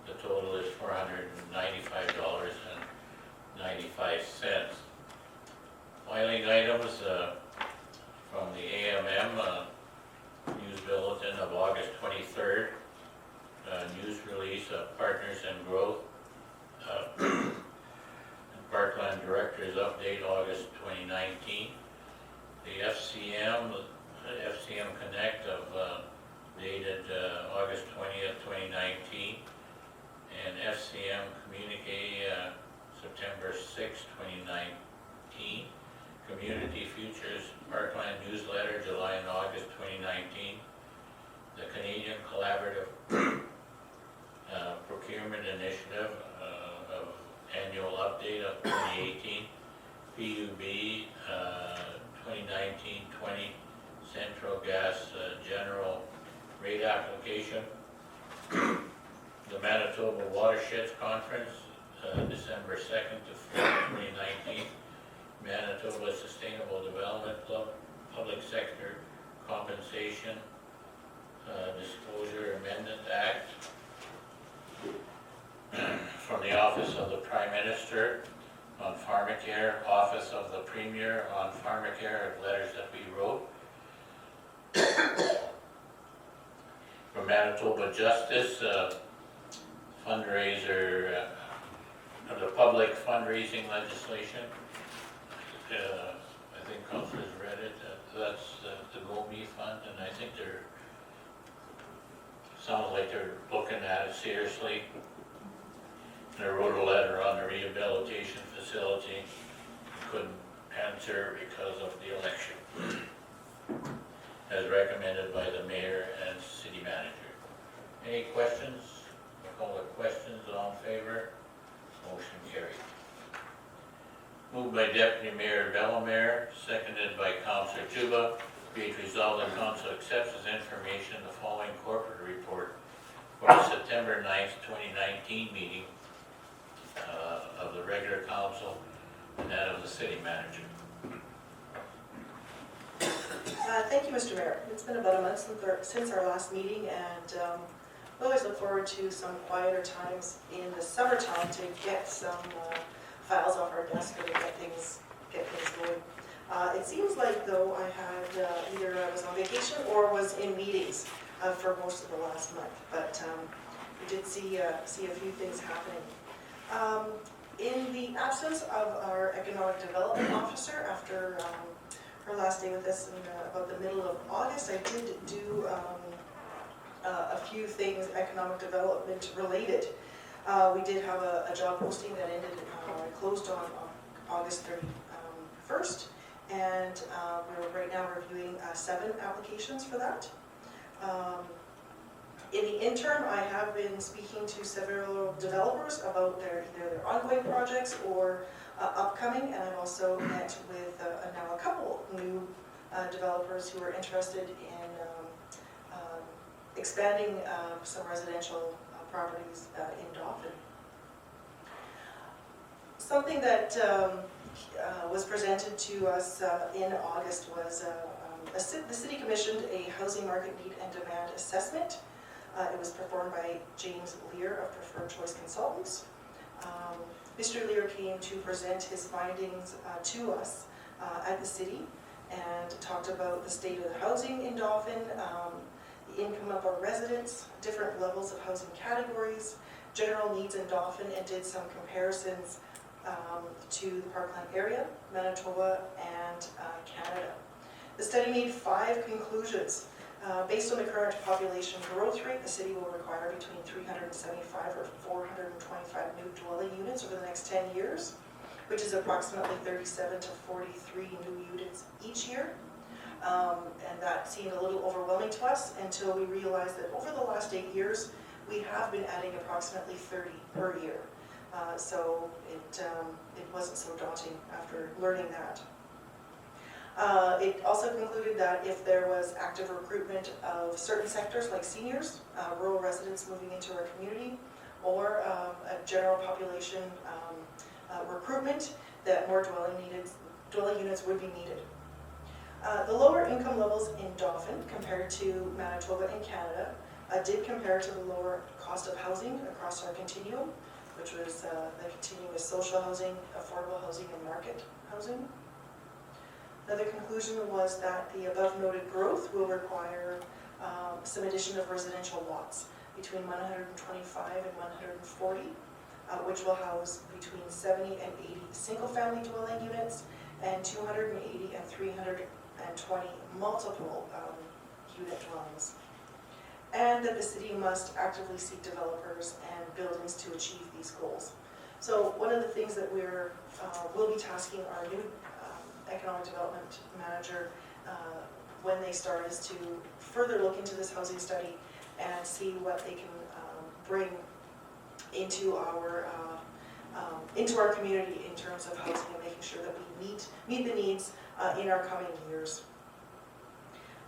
The total is $495.95. Filing items from the AMM News Bulletin of August 23rd. News release of Partners in Growth. Parkland Directors Update, August 2019. The FCM Connect of dated August 20th, 2019. And FCM Communique, September 6, 2019. Community Futures Parkland Newsletter, July and August 2019. The Canadian Collaborative Procurement Initiative of Annual Update of 2018. PUB 2019-20 Central Gas General Rate Application. The Manitoba Watersheds Conference, December 2nd to 4th, 2019. Manitoba Sustainable Development Club, Public Sector Compensation Disclosure Amendment Act. From the Office of the Prime Minister on Pharmacare, Office of the Premier on Pharmacare, letters that we wrote. From Manitoba Justice, fundraiser, the public fundraising legislation. I think Councilors read it. That's the GoMe Fund, and I think sounds like they're looking at it seriously. And I wrote a letter on the rehabilitation facility. Couldn't answer because of the election. As recommended by the mayor and city manager. Any questions? Call the questions. All in favor? Motion carried. Moved by Deputy Mayor Bellemare, seconded by Councillor Juba. Be it resolved that Council accepts as information the following corporate report for the September 9th, 2019 meeting of the regular council and that of the city manager. Thank you, Mr. Mayor. It's been about a month since our last meeting, and we always look forward to some quieter times in the summertime to get some files off our desk and to get things going. It seems like though I had either I was on vacation or was in meetings for most of the last month, but we did see a few things happening. In the absence of our economic development officer, after her last day with us in about the middle of August, I did do a few things economic development related. We did have a job posting that ended, closed on August 31st, And we're right now reviewing 7 applications for that. In the interim, I have been speaking to several developers about either their ongoing projects or upcoming, and I've also met with now a couple new developers who are interested in expanding some residential properties in Dauphin. Something that was presented to us in August was the city commissioned a housing market need and demand assessment. It was performed by James Lear of Preferred Choice Consultants. Mr. Lear came to present his findings to us at the city and talked about the state of the housing in Dauphin, the income of our residents, different levels of housing categories, general needs in Dauphin, and did some comparisons to the Parkland area, Manitoba, and Canada. The study made 5 conclusions. Based on the current population growth rate, the city will require between 375 or 425 new dwelling units over the next 10 years, which is approximately 37 to 43 new units each year. And that seemed a little overwhelming to us until we realized that over the last 8 years, we have been adding approximately 30 per year. So it wasn't so daunting after learning that. It also concluded that if there was active recruitment of certain sectors like seniors, rural residents moving into our community, or a general population recruitment, that more dwelling units would be needed. The lower income levels in Dauphin compared to Manitoba and Canada did compare to the lower cost of housing across our continuum, which was the continuum of social housing, affordable housing, and market housing. Another conclusion was that the above noted growth will require some addition of residential lots between 125 and 140, which will house between 70 and 80 single-family dwelling units and 280 and 320 multiple unit dwellings. And that the city must actively seek developers and buildings to achieve these goals. So one of the things that we'll be tasking our new economic development manager when they start is to further look into this housing study and see what they can bring into our community in terms of housing and making sure that we meet the needs in our coming years.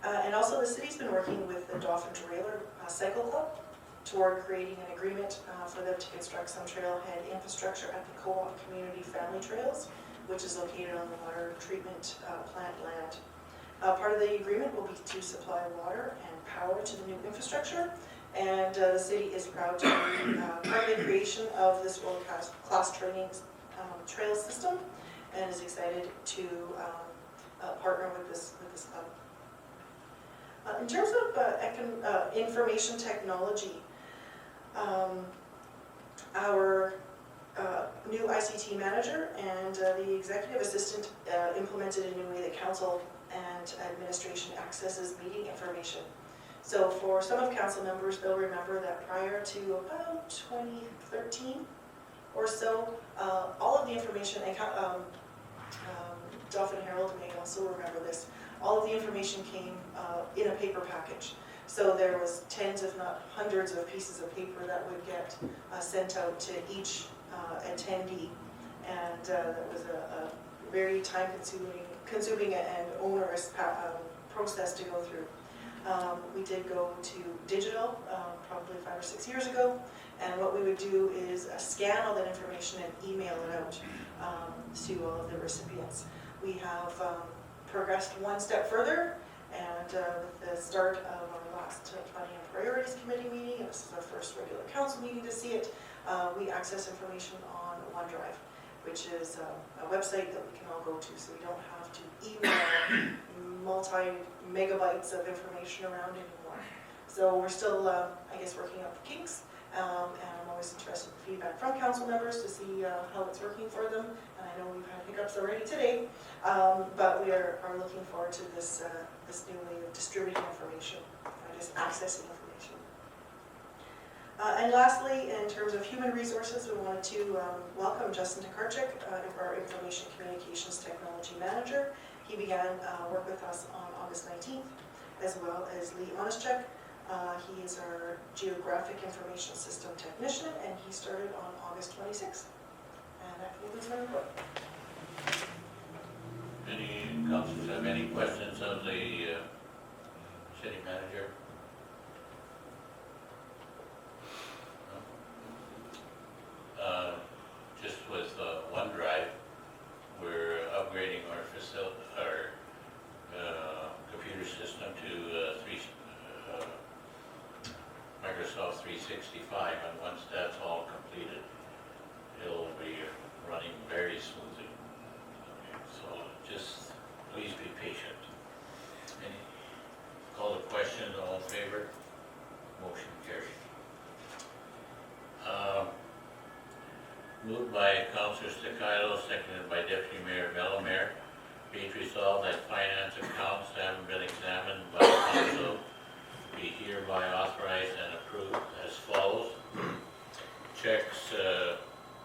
And also the city's been working with the Dauphin Trailer Cycle Club toward creating an agreement for them to construct some trailhead infrastructure at the Co-op Community Family Trails, which is located on the water treatment plant land. Part of the agreement will be to supply water and power to the new infrastructure, and the city is proud to be part of the creation of this world-class training trail system, and is excited to partner with this club. In terms of information technology, our new ICT manager and the executive assistant implemented a new way that council and administration accesses meeting information. So for some of council members, they'll remember that prior to about 2013 or so, all of the information, and Dauphin Herald may also remember this, all of the information came in a paper package. So there was tens if not hundreds of pieces of paper that would get sent out to each attendee, and that was a very time-consuming and onerous process to go through. We did go to digital probably 5 or 6 years ago, and what we would do is scan all that information and email it out to all of the recipients. We have progressed one step further, and with the start of our last Planning and Priorities Committee meeting, and this is our first regular council meeting to see it, we access information on OneDrive, which is a website that we can all go to, so we don't have to email multi-megabytes of information around anymore. So we're still, I guess, working out the kinks, and I'm always interested in feedback from council members to see how it's working for them. And I know we've had hiccups already today, but we are looking forward to this new way of distributing information, just accessing information. And lastly, in terms of human resources, we wanted to welcome Justin Tokarczyk, our Information Communications Technology Manager. He began work with us on August 19th, as well as Lee Honestchuk. He is our Geographic Information System Technician, and he started on August 26th. And that concludes my report. Any councilors have any questions of the city manager? No? Just with OneDrive, we're upgrading our computer system to Microsoft 365, and once that's all completed, it'll be running very smoothly. Okay, so just please be patient. Any, call the question, all in favor? Motion carried. Moved by Councilor Staccato, seconded by Deputy Mayor Bellemare. Be it resolved that finance accounts haven't been examined by council be hereby authorized and approved as follows. Checks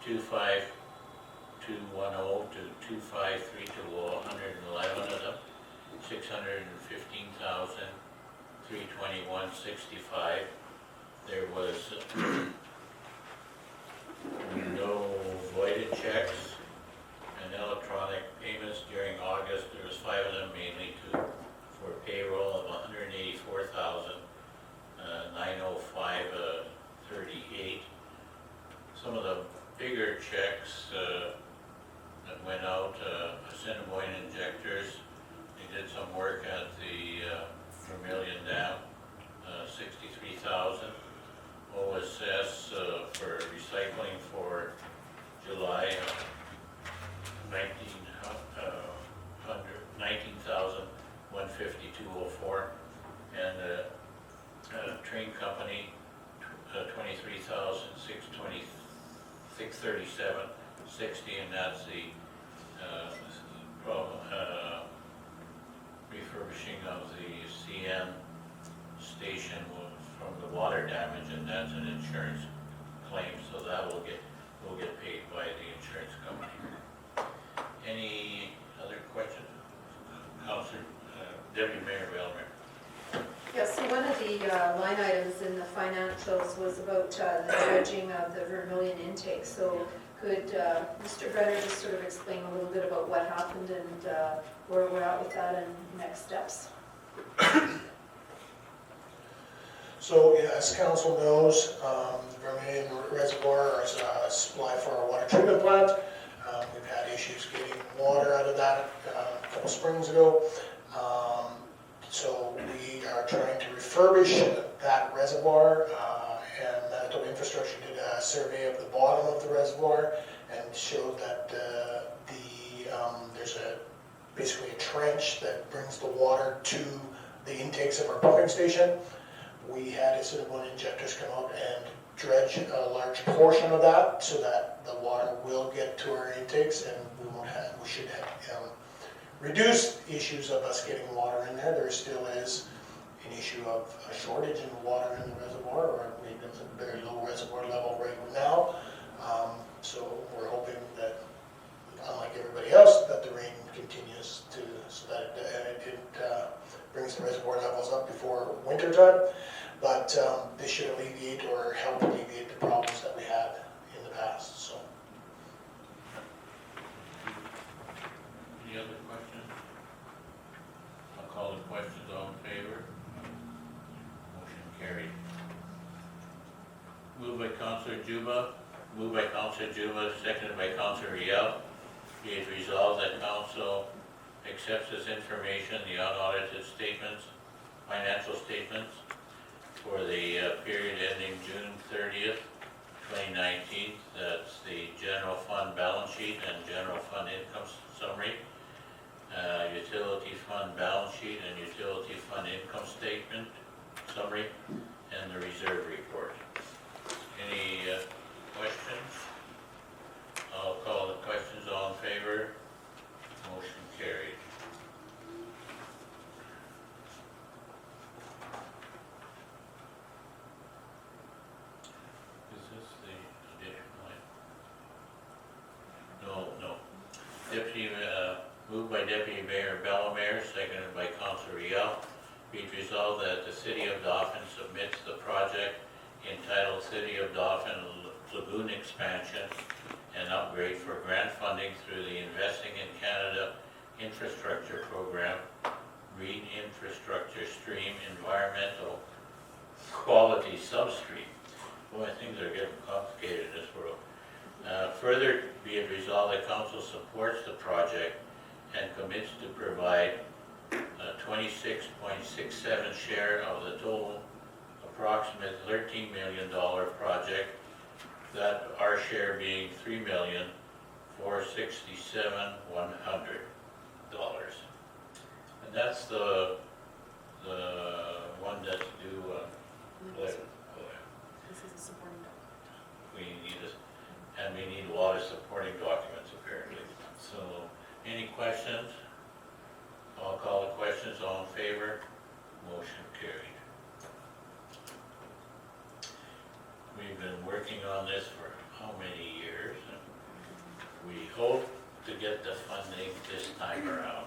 25210 to 25320, 111 of them, $615,321.65. There was no voided checks and electronic payments during August. There was 5 of them, mainly for payroll of $184,905.38. Some of the bigger checks that went out, Assiniboine Injectors, they did some work at the Vermilion Dam, $63,000. OSS for recycling for July, $19,152.04, and train company, $23,637.60, and that's the refurbishing of the CN station from the water damage, and that's an insurance claim, so that will get paid by the insurance company. Any other questions? Councilor, Deputy Mayor Bellemare. Yeah, so one of the line items in the financials was about the dredging of the Vermilion intake. So could Mr. Brenner just sort of explain a little bit about what happened and where we're at with that and next steps? So, as council knows, the Vermilion Reservoir is a supply for our water treatment plant. We've had issues getting water out of that a couple springs ago. So we are trying to refurbish that reservoir, and Manitoba Infrastructure did a survey of the bottom of the reservoir and showed that there's basically a trench that brings the water to the intakes of our pumping station. We had Assiniboine Injectors come out and dredge a large portion of that so that the water will get to our intakes, and we should have reduce issues of us getting water in there. There still is an issue of a shortage in water in the reservoir, or maybe it's a very low reservoir level right now. So we're hoping that, unlike everybody else, that the rain continues so that it brings the reservoir levels up before winter time. But this should alleviate or help alleviate the problems that we had in the past. So. Any other questions? I'll call the questions. All in favor? Motion carried. Moved by Councilor Juba, seconded by Councilor Riel. Be it resolved that council accepts this information, the unaudited statements, financial statements for the period ending June 30th, 2019. That's the general fund balance sheet and general fund income summary, utility fund balance sheet and utility fund income statement summary, and the reserve report. Any questions? I'll call the questions. All in favor? Motion carried. Is this the additional? No. Deputy, Moved by Deputy Mayor Bellemare, seconded by Councilor Riel. Be it resolved that the City of Dauphin submits the project entitled City of Dauphin Lagoon Expansion and Upgrade for grant funding through the Investing in Canada Infrastructure Program, Green Infrastructure Stream Environmental Quality Substream. Boy, things are getting complicated in this world. Further, be it resolved that council supports the project and commits to provide a 26.67 share of the total approximate $13 million project, that our share being $3,467,100. And that's the one that's due, This is a supporting document. we need this, and we need a lot of supporting documents apparently. So, any questions? I'll call the questions. All in favor? Motion carried. We've been working on this for how many years? And we hope to get the funding this time around.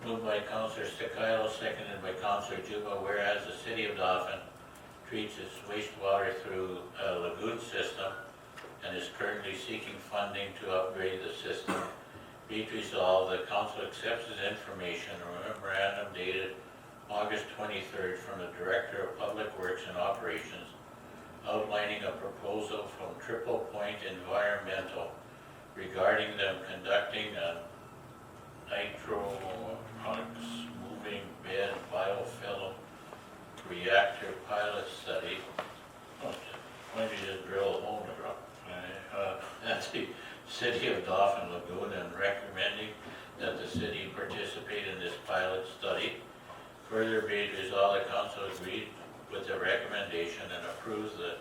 Moved by Councilor Stakilo, seconded by Councilor Juba, whereas the City of Dauphin treats its wastewater through a lagoon system and is currently seeking funding to upgrade the system, be it resolved that council accepts this information or memorandum dated August 23rd from the Director of Public Works and Operations outlining a proposal from Triple Point Environmental regarding them conducting a nitrox moving bed biofilm reactor pilot study. Why don't you just drill a hole in the ground? That's the City of Dauphin Lagoon, and recommending that the city participate in this pilot study. Further, be it resolved, the council agreed with the recommendation and approves the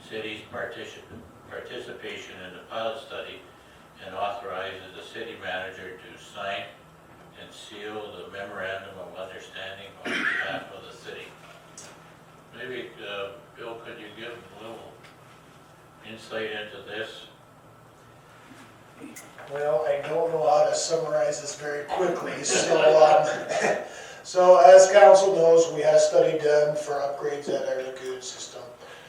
city's participation in the pilot study and authorizes the city manager to sign and seal the memorandum of understanding on behalf of the city. Maybe, Bill, could you give a little insight into this? Well, I don't know how to summarize this very quickly, so as council knows, we had a study done for upgrades at our lagoon system.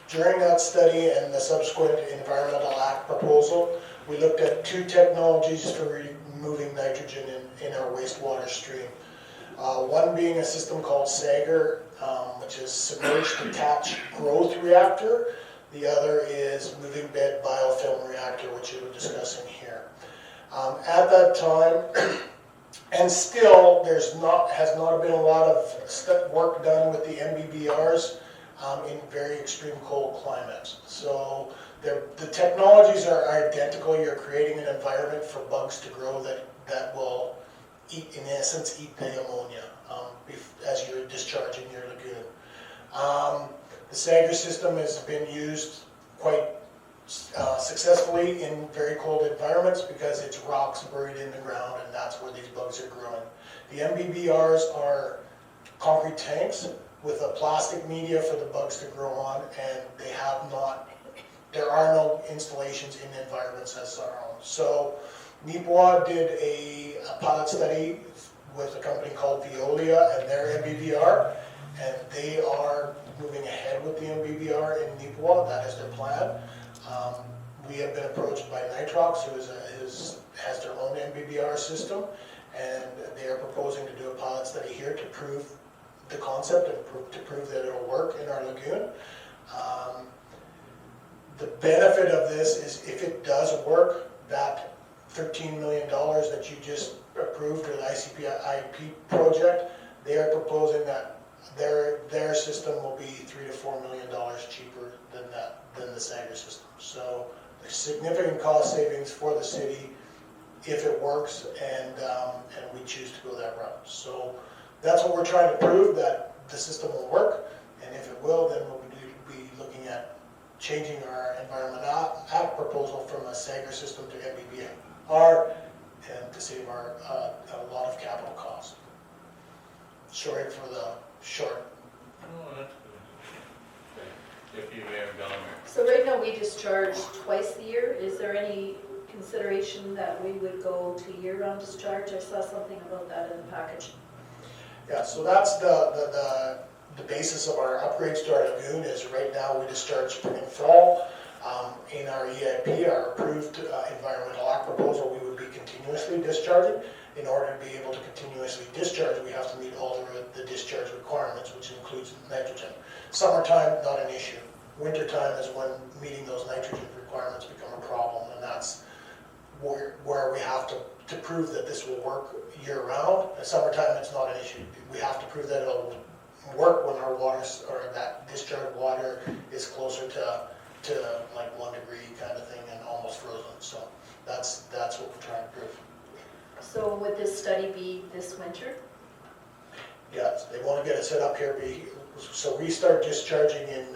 During that study and the subsequent Environmental Act proposal, we looked at two technologies for removing nitrogen in our wastewater stream. One being a system called SAGR, which is Submerged Attached Growth Reactor. The other is Moving Bed Biofilm Reactor, which we were discussing here. At that time, and still, has not been a lot of work done with the MBBRs in very extreme cold climates. So the technologies are identical. You're creating an environment for bugs to grow that will eat, in essence, eat the ammonia as you're discharging your lagoon. The SAGR system has been used quite successfully in very cold environments because it's rocks buried in the ground, and that's where these bugs are growing. The MBBRs are concrete tanks with a plastic media for the bugs to grow on, and there are no installations in environments as our own. So NEPWA did a pilot study with a company called Veolia and their MBBR, and they are moving ahead with the MBBR in NEPWA. That is their plan. We have been approached by Nitrox, who has their own MBBR system, and they are proposing to do a pilot study here to prove the concept and to prove that it'll work in our lagoon. The benefit of this is if it does work, that $13 million that you just approved for the ICP project, they are proposing that their system will be $3 to $4 million cheaper than the SAGR system. So there's significant cost savings for the city if it works, and we choose to go that route. So that's what we're trying to prove, that the system will work, and if it will, then we'll be looking at changing our Environmental Act proposal from a SAGR system to MBBR, and to save our a lot of capital costs. Sorry for the short. Oh, that's good. Deputy Mayor Bellemare. So right now we discharge twice a year, is there any consideration that we would go to year-round discharge? I saw something about that in the package. Yeah, so that's the basis of our upgrades to our lagoon is right now we discharge spring and fall. In our EIP, our approved environmental act proposal, we would be continuously discharging. In order to be able to continuously discharge, we have to meet all the discharge requirements, which includes nitrogen. Summertime, not an issue. Wintertime is when meeting those nitrogen requirements become a problem, and that's where we have to prove that this will work year-round. In summertime, it's not an issue. We have to prove that it'll work when our waters, or that discharge water is closer to like 1 degree kind of thing and almost frozen. So that's what we're trying to prove. So would this study be this winter? Yes, they want to get it set up here. So we start discharging in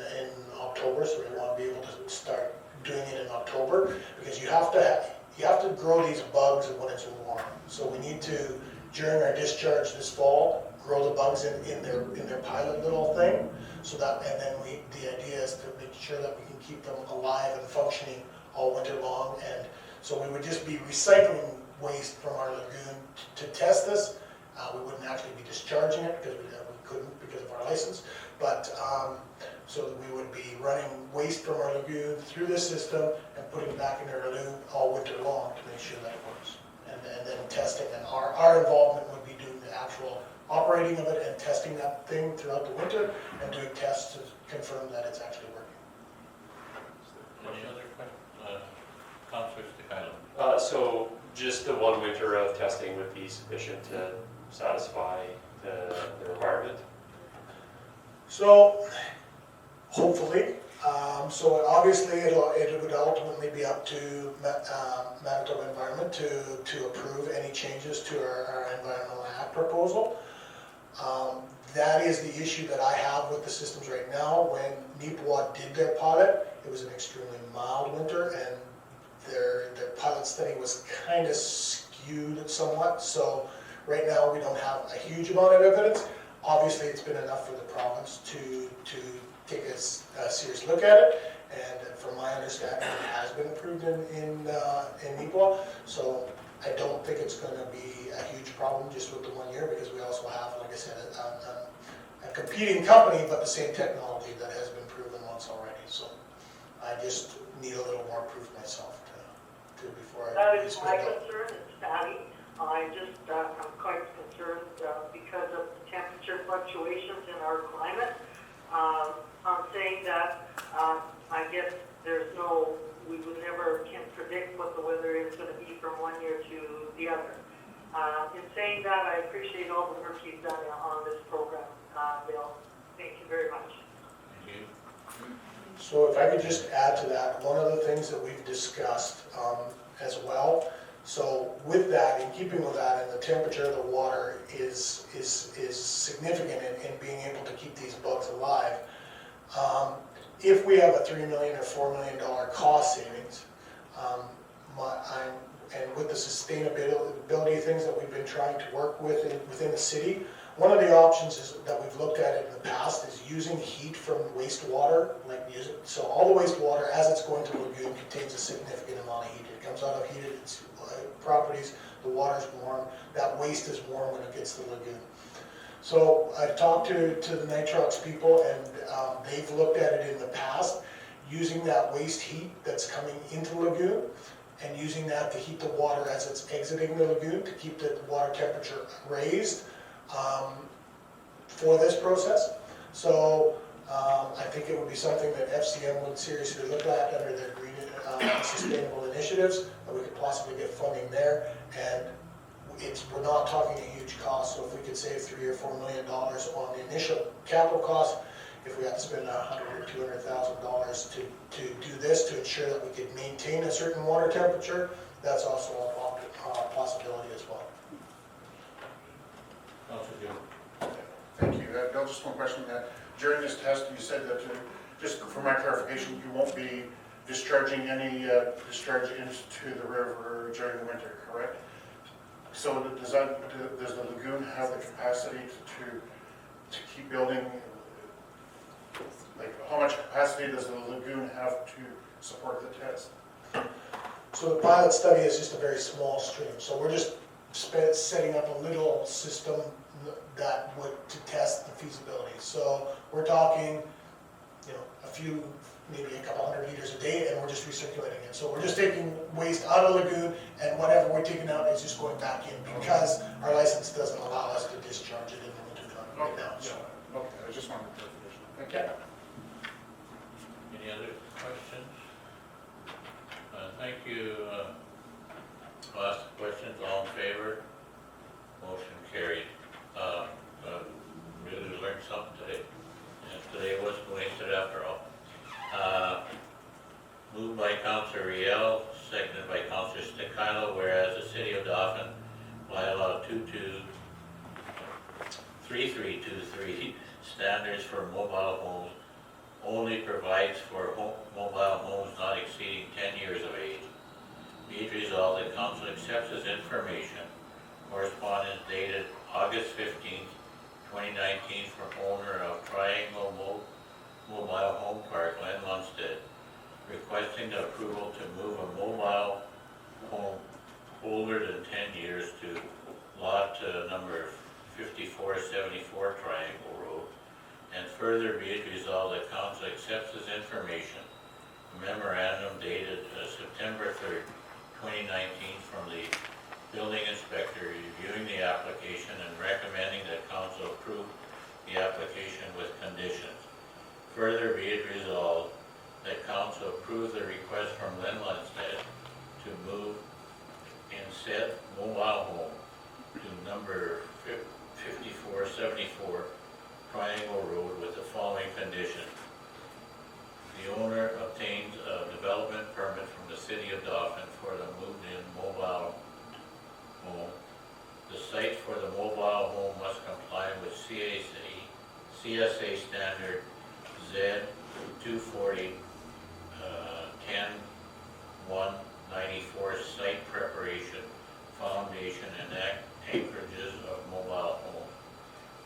October, so we want to be able to start doing it in October because you have to grow these bugs when it's warm. So we need to, during our discharge this fall, grow the bugs in their pilot little thing. So that, and then the idea is to make sure that we can keep them alive and functioning all winter long. And so we would just be recycling waste from our lagoon to test this. We wouldn't actually be discharging it because we couldn't because of our license. But so that we would be running waste from our lagoon through this system and putting it back in our lagoon all winter long to make sure that it works. And then testing, and our involvement would be doing the actual operating of it and testing that thing throughout the winter and doing tests to confirm that it's actually working. Any other questions? Councilor Sticalo? So just the 1 winter of testing would be sufficient to satisfy the requirement? So hopefully, so obviously it would ultimately be up to Manitoba Environment to approve any changes to our environmental act proposal. That is the issue that I have with the systems right now. When Neepawa did their pilot, it was an extremely mild winter and their pilot study was kind of skewed somewhat. So right now we don't have a huge amount of evidence. Obviously it's been enough for the province to take a serious look at it. And from my understanding, it has been approved in Neepawa. So I don't think it's going to be a huge problem just with the 1 year because we also have, like I said, a competing company, but the same technology that has been proven once already. So I just need a little more proof myself to before I. That is my concern, it's Patty. I'm quite concerned because of the temperature fluctuations in our climate. I'm saying that I guess we would never can predict what the weather is going to be from 1 year to the other. In saying that, I appreciate all the work you've done on this program, Bill. Thank you very much. Thank you. So if I could just add to that, one of the things that we've discussed as well, so with that, in keeping with that, and the temperature of the water is significant in being able to keep these bugs alive. If we have a $3 million or $4 million cost savings, and with the sustainability things that we've been trying to work with within the city, one of the options that we've looked at in the past is using heat from wastewater, so all the wastewater as it's going to the lagoon contains a significant amount of heat. It comes out of heated properties, the water's warm, that waste is warm when it gets to the lagoon. So I've talked to the Nitrox people and they've looked at it in the past, using that waste heat that's coming into the lagoon and using that to heat the water as it's exiting the lagoon to keep the water temperature raised for this process. So I think it would be something that FCM would seriously look at under their green sustainable initiatives, that we could possibly get funding there. And we're not talking a huge cost, so if we could save $3 or $4 million on the initial capital cost, if we have to spend $100,000 or $200,000 to do this to ensure that we could maintain a certain water temperature, that's also a possibility as well. Councilor Jim? Thank you. Bill, just one question. During this test, you said that, just for my clarification, you won't be discharging any discharge into the river during the winter, correct? So does the lagoon have the capacity to keep building? Like, how much capacity does the lagoon have to support the test? So the pilot study is just a very small stream, so we're just setting up a little system that would, to test the feasibility. So we're talking, a few, maybe a couple hundred liters a day, and we're just recirculating it. So we're just taking waste out of the lagoon, and whatever we're taking out is just going back in, because our license doesn't allow us to discharge it in the lagoon right now, so. Okay, I just wanted clarification. Thank you. Any other questions? Thank you. I'll ask the questions. All in favor? Motion carried. Really learned something today. And today wasn't wasted after all. Moved by Councilor Riel, seconded by Councilor Stickhilo, whereas the City of Dauphin, bylaw 3323 standards for mobile homes only provides for mobile homes not exceeding 10 years of age. Be it resolved that council accepts as information correspondence dated August 15th, 2019 from owner of Triangle Mobile Home Park, Len Lundstedt, requesting the approval to move a mobile home older than 10 years to lot number 5474 Triangle Road. And further be it resolved that council accepts as information a memorandum dated September 3rd, 2019 from the building inspector reviewing the application and recommending that council approve the application with conditions. Further be it resolved that council approve the request from Len Lundstedt to move in said mobile home to number 5474 Triangle Road with the following condition. The owner obtains a development permit from the City of Dauphin for the moved-in mobile home. The site for the mobile home must comply with CSA standard Z240 10-194 site preparation, foundation and anchorages of mobile home.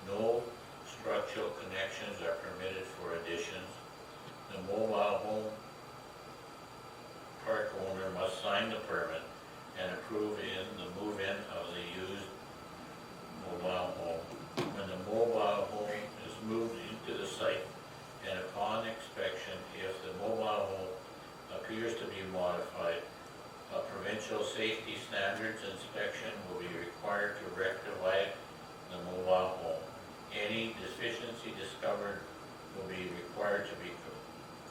No structural connections are permitted for additions. The mobile home park owner must sign the permit and approve in the move-in of the used mobile home. When the mobile home is moved into the site and upon inspection, if the mobile home appears to be modified, a provincial safety standards inspection will be required to rectify the mobile home. Any deficiency discovered will be required to be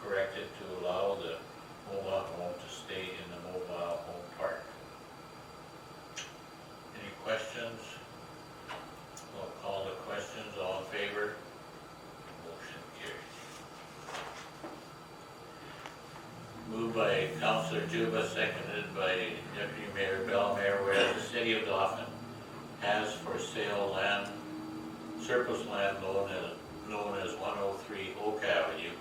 corrected to allow the mobile home to stay in the mobile home park. Any questions? We'll call the questions. All in favor? Motion carries. Moved by Councilor Juba, seconded by Deputy Mayor Bellemare, whereas the City of Dauphin has for sale land, surplus land known as 103 Oak Avenue.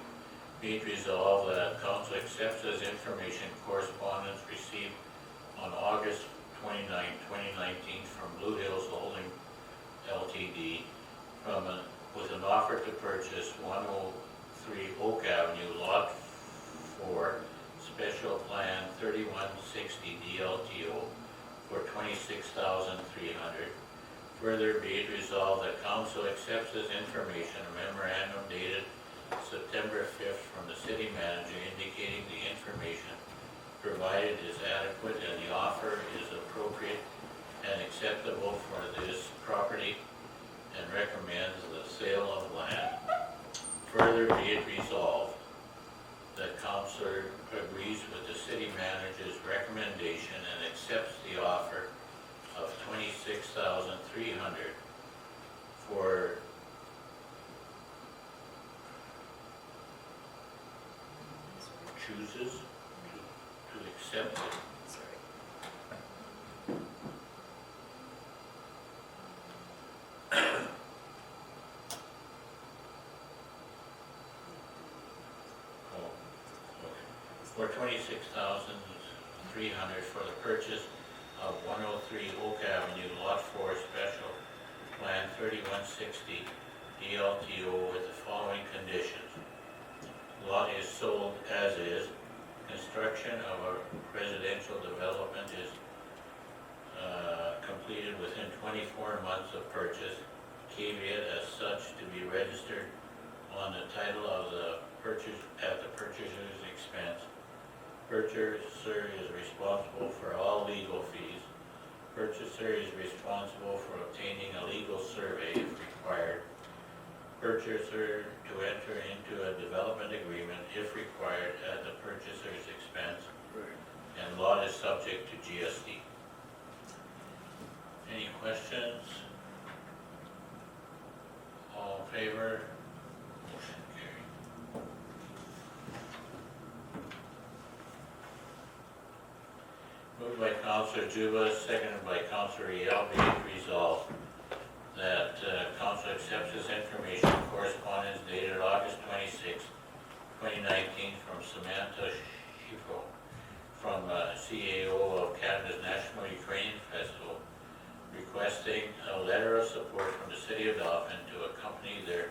Be it resolved that council accepts as information correspondence received on August 29, 2019 from Blue Hills Holding Ltd. With an offer to purchase 103 Oak Avenue, Lot 4, Special Plan 3160 DLTO for $26,300. Further be it resolved that council accepts as information a memorandum dated September 5th from the city manager indicating the information provided is adequate and the offer is appropriate and acceptable for this property and recommends the sale of land. Further be it resolved that council agrees with the city manager's recommendation and accepts the offer of $26,300 for chooses to accept it. For $26,300 for the purchase of 103 Oak Avenue, Lot 4, Special Plan 3160 DLTO with the following conditions. Lot is sold as is. Construction of a residential development 24 months of purchase, caveat as such to be registered on the title of the purchase at the purchaser's expense. Purchaser is responsible for all legal fees. Purchaser is responsible for obtaining a legal survey if required. Purchaser to enter into a development agreement if required at the purchaser's expense. And lot is subject to GST. Any questions? All in favor? Motion carried. Moved by Councilor Juba, seconded by Councilor Yale, be it resolved that council accepts this information correspondence dated August 26, 2019 from Samantha Shifo from CAO of Canada's National Ukrainian Festival, requesting a letter of support from the City of Dauphin to accompany their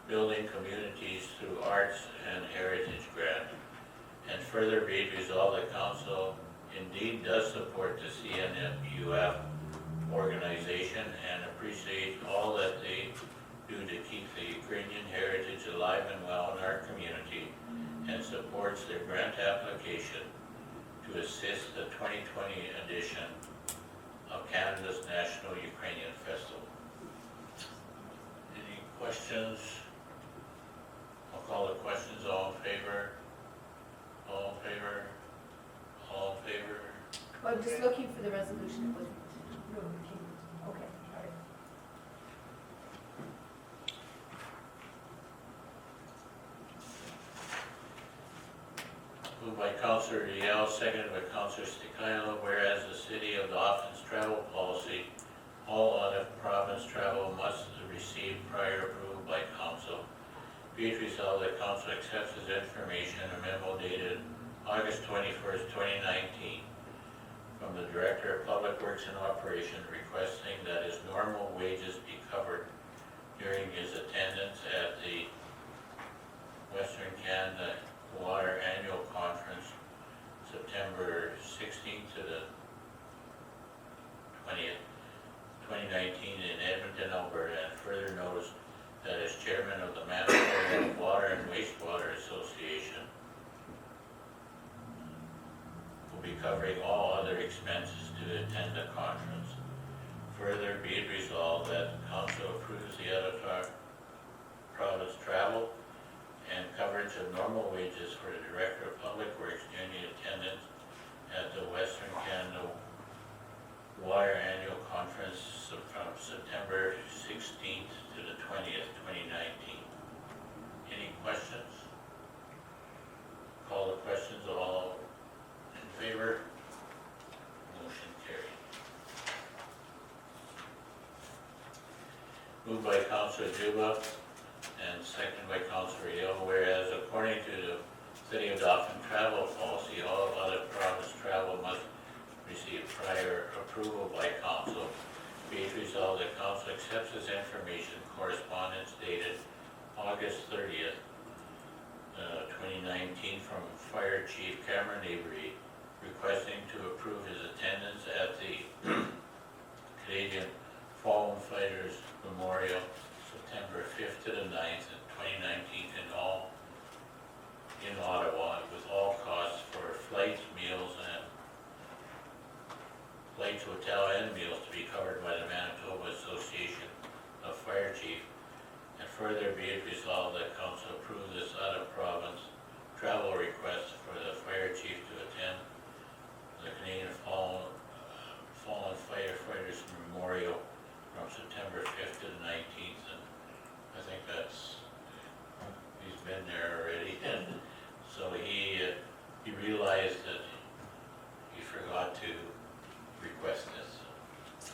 building communities through arts and heritage grant. And further be it resolved that council indeed does support the CNFUF organization and appreciate all that they do to keep the Ukrainian heritage alive and well in our community, and supports their grant application to assist the 2020 edition of Canada's National Ukrainian Festival. Any questions? I'll call the questions. All in favor? All in favor? All in favor? Well, I'm just looking for the resolution with room. Okay, all right. Moved by Councilor Riel, seconded by Councilor Stikailo, whereas the City of Dauphin's travel policy, all out-of-province travel must receive prior approval by council. Be it resolved that council accepts this information, a memo dated August 21st, 2019, from the Director of Public Works and Operation requesting that his normal wages be covered during his attendance at the Western Canada Water Annual Conference, September 16th to the 20th, 2019 in Edmonton, Alberta, and further notice that as chairman of the Manitoba Water and Wastewater Association will be covering all other expenses to attend the conference. Further be it resolved that the council approves the out-of-province travel and coverage of normal wages for the Director of Public Works during the attendance at the Western Canada Water Annual Conference from September 16th to the 20th, 2019. Any questions? Call the questions. All in favor? Motion carried. Moved by Councilor Juba and seconded by Councilor Riel, whereas according to the City of Dauphin travel policy, all other province travel must receive prior approval by council. Be it resolved that council accepts this information correspondence dated August 30th, 2019 from Fire Chief Cameron Avery requesting to approve his attendance at the Canadian Fallen Fighters Memorial September 5th to the 9th of 2019 in Ottawa, with all costs for flights, meals, and flights, hotel, and meals to be covered by the Manitoba Association of Fire Chief. And further be it resolved that council approve this out-of-province travel request for the fire chief to attend the Canadian Fallen Firefighters Memorial from September 5th to the 19th. And I think he's been there already, and so he realized that he forgot to request this,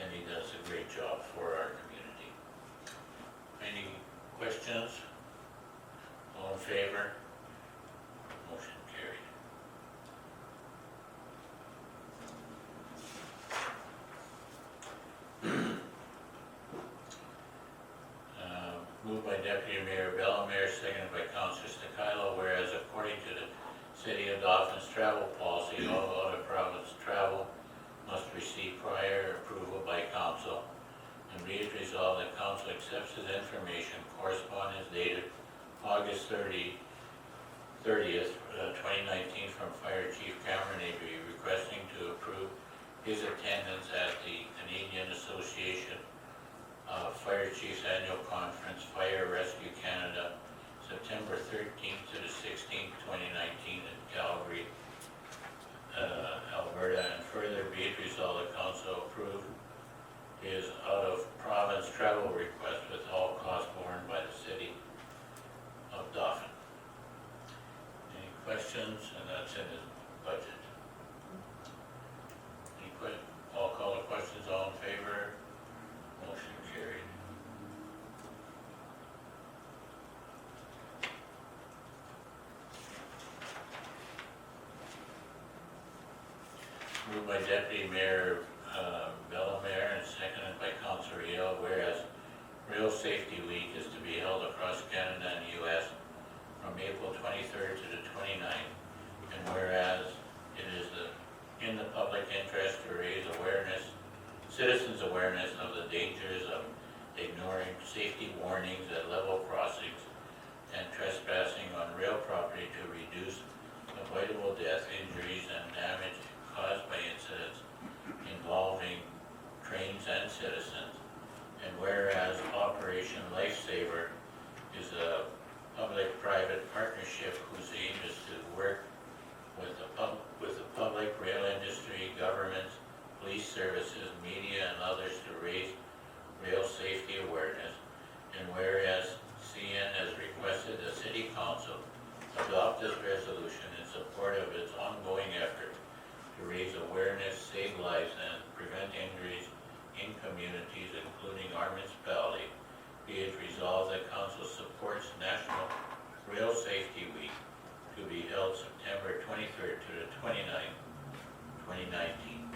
and he does a great job for our community. Any questions? All in favor? Motion carried. Moved by Deputy Mayor Bellemare, seconded by Councilor Stikailo, whereas according to the City of Dauphin's travel policy, all out-of-province travel must receive prior approval by council. be it resolved that council accepts as information correspondence dated August 30th, 2019 from Fire Chief Cameron Avery requesting to approve his attendance at the Canadian Association of Fire Chiefs Annual Conference, Fire Rescue Canada, September 13th to the 16th, 2019 in Calgary, Alberta, and further be it resolved that council approve his out-of-province travel request with all costs borne by the city of Dauphin. Any questions? And that's in his budget. I'll call the questions. All in favor? Motion carried. Moved by Deputy Mayor Bellemare and seconded by Councilor Yale, whereas Rail Safety Week is to be held across Canada and the U.S. from April 23rd to the 29th, and whereas it is in the public interest to raise citizens' awareness of the dangers of ignoring safety warnings at level crossings and trespassing on rail property to reduce avoidable death, injuries, and damage caused by incidents involving trains and citizens, and whereas Operation Lifesaver is a public-private partnership whose aim is to work with the public, rail industry, governments, police services, media, and others to raise rail safety awareness, and whereas CN has requested the City Council adopt this resolution in support of its ongoing effort to raise awareness, save lives, and prevent injuries in communities, including our municipality, be it resolved that Council supports National Rail Safety Week to be held September 23rd to the 29th, 2019.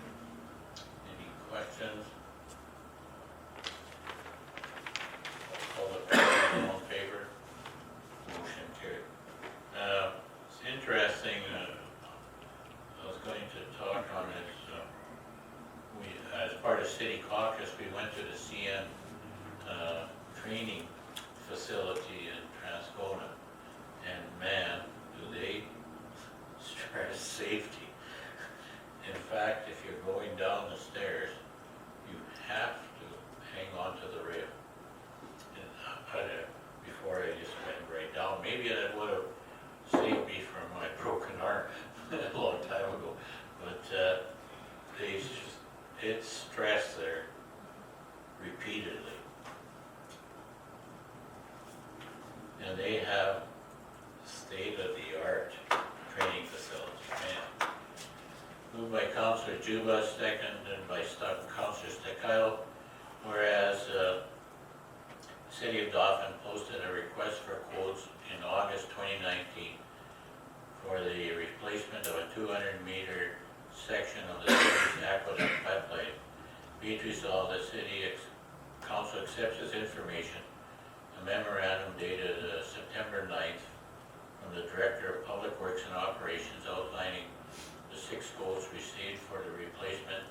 Any questions? All in favor? Motion carried. It's interesting, I was going to talk on this, as part of City Caucus, we went to the CN training facility in Transcona, and man, do they stress safety. In fact, if you're going down the stairs, you have to hang on to the rail. And before I just went right down, maybe that would have saved me from my broken arm a long time ago, but it's stressed there repeatedly. And they have state-of-the-art training facilities, man. Moved by Councilor Juba, seconded by Councilor Stakile, whereas City of Dauphin posted a request for quotes in August 2019 for the replacement of a 200-meter section of the city's aqueduct pipeline. Be it resolved, the City Council accepts this information. A memorandum dated September 9th from the Director of Public Works and Operations outlining the 6 quotes received for the replacement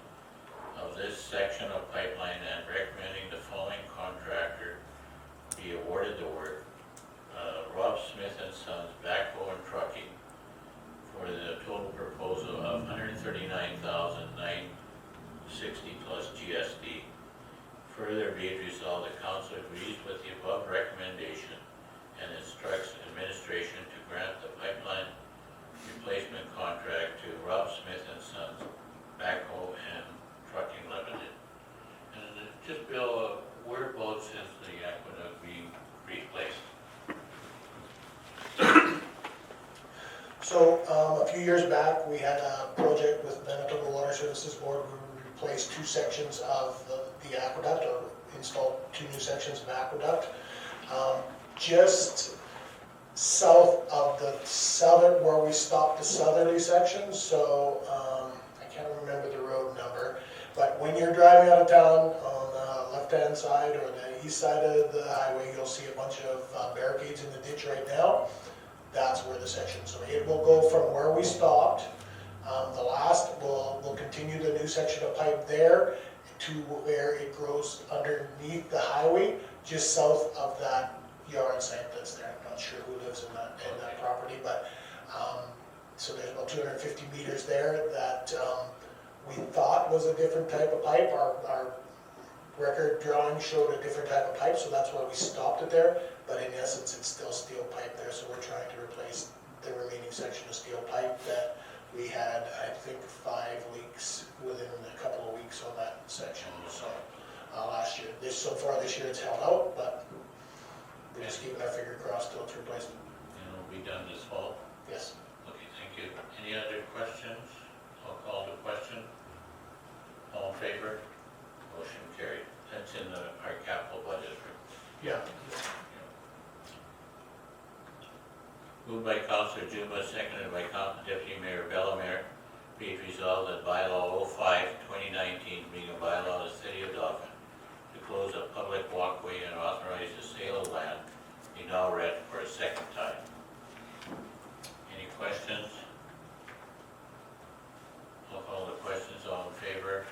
of this section of pipeline and recommending the following contractor be awarded the work. Rob Smith and Sons Backhoe and Trucking for the total proposal of $139,960 plus GST. Further be it resolved, the Council agrees with the above recommendation and instructs administration to grant the pipeline replacement contract to Rob Smith and Sons, Backhoe and Trucking Limited. And just Bill, whereabouts is the aqueduct being replaced? So a few years back, we had a project with Manitoba Water Services Board where we replaced 2 sections of the aqueduct, or installed 2 new sections of aqueduct. Just south of the southern, where we stopped the southerly section, so I can't remember the road number, but when you're driving out of town on the left-hand side or the east side of the highway, you'll see a bunch of barricades in the ditch right now. That's where the section, so it will go from where we stopped, we'll continue the new section of pipe there, to where it grows underneath the highway, just south of that yard site that's there. I'm not sure who lives in that property, but, so there's about 250 meters there that we thought was a different type of pipe. Our record drawing showed a different type of pipe, so that's why we stopped it there. But in essence, it's still steel pipe there, so we're trying to replace the remaining section of steel pipe that we had, I think, 5 leaks within a couple of weeks on that section, so, last year. So far this year it's held out, but we're just keeping our finger crossed till it's replaced. And it'll be done this fall? Yes. Okay, thank you. Any other questions? I'll call the question. All in favor? Motion carried. That's in our capital budget. Yeah. Moved by Councillor Juba, seconded by Deputy Mayor Bellemare. Be it resolved that bylaw 05-2019, being a bylaw of the City of Dauphin, to close a public walkway and authorize the sale of land, be now read for a second time. Any questions? I'll call the questions. All in favor?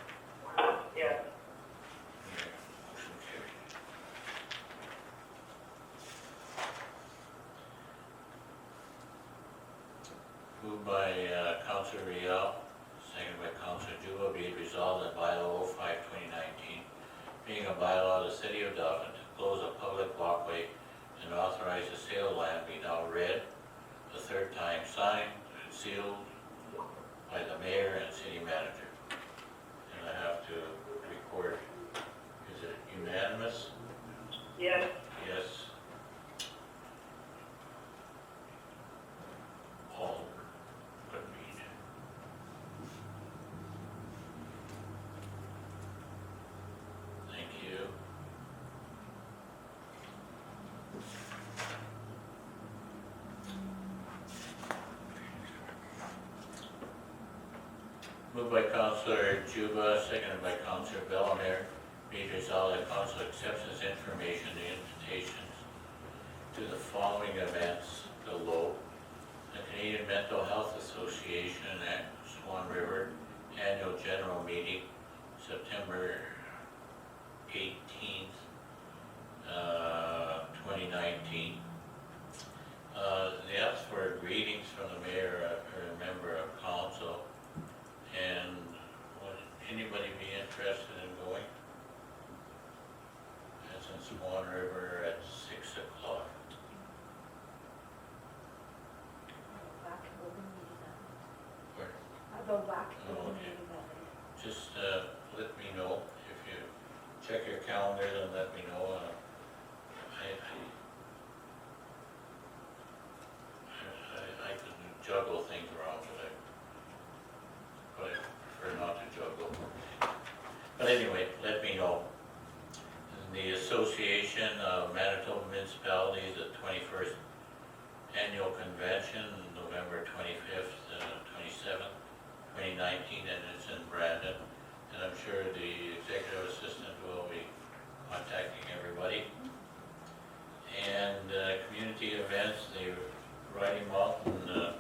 Yes. Motion carried. Moved by Councillor Riel, seconded by Councillor Juba, be it resolved that bylaw 05-2019, being a bylaw of the City of Dauphin, to close a public walkway and authorize the sale of land, be now read the third time, signed and sealed by the mayor and city manager. And I have to record, is it unanimous? Yes. Yes. All agreed. Thank you. Moved by Councillor Juba, seconded by Councillor Bellemare. Be it resolved that council accepts this information, the invitations to the following events below: the Canadian Mental Health Association at Swan River Annual General Meeting, September 18th, 2019. They asked for greetings from the mayor or a member of council. And would anybody be interested in going? It's in Swan River at 6 o'clock. Where? I'll go back to the Oh, okay. meeting that night. Just let me know if you check your calendar, then let me know. I can juggle things around, but I prefer not to juggle. But anyway, let me know. The Association of Manitoba Municipalities, the 21st Annual Convention, November 25th, 27th, 2019, and it's in Brandon. And I'm sure the executive assistant will be contacting everybody. And community events, the Riding Mountain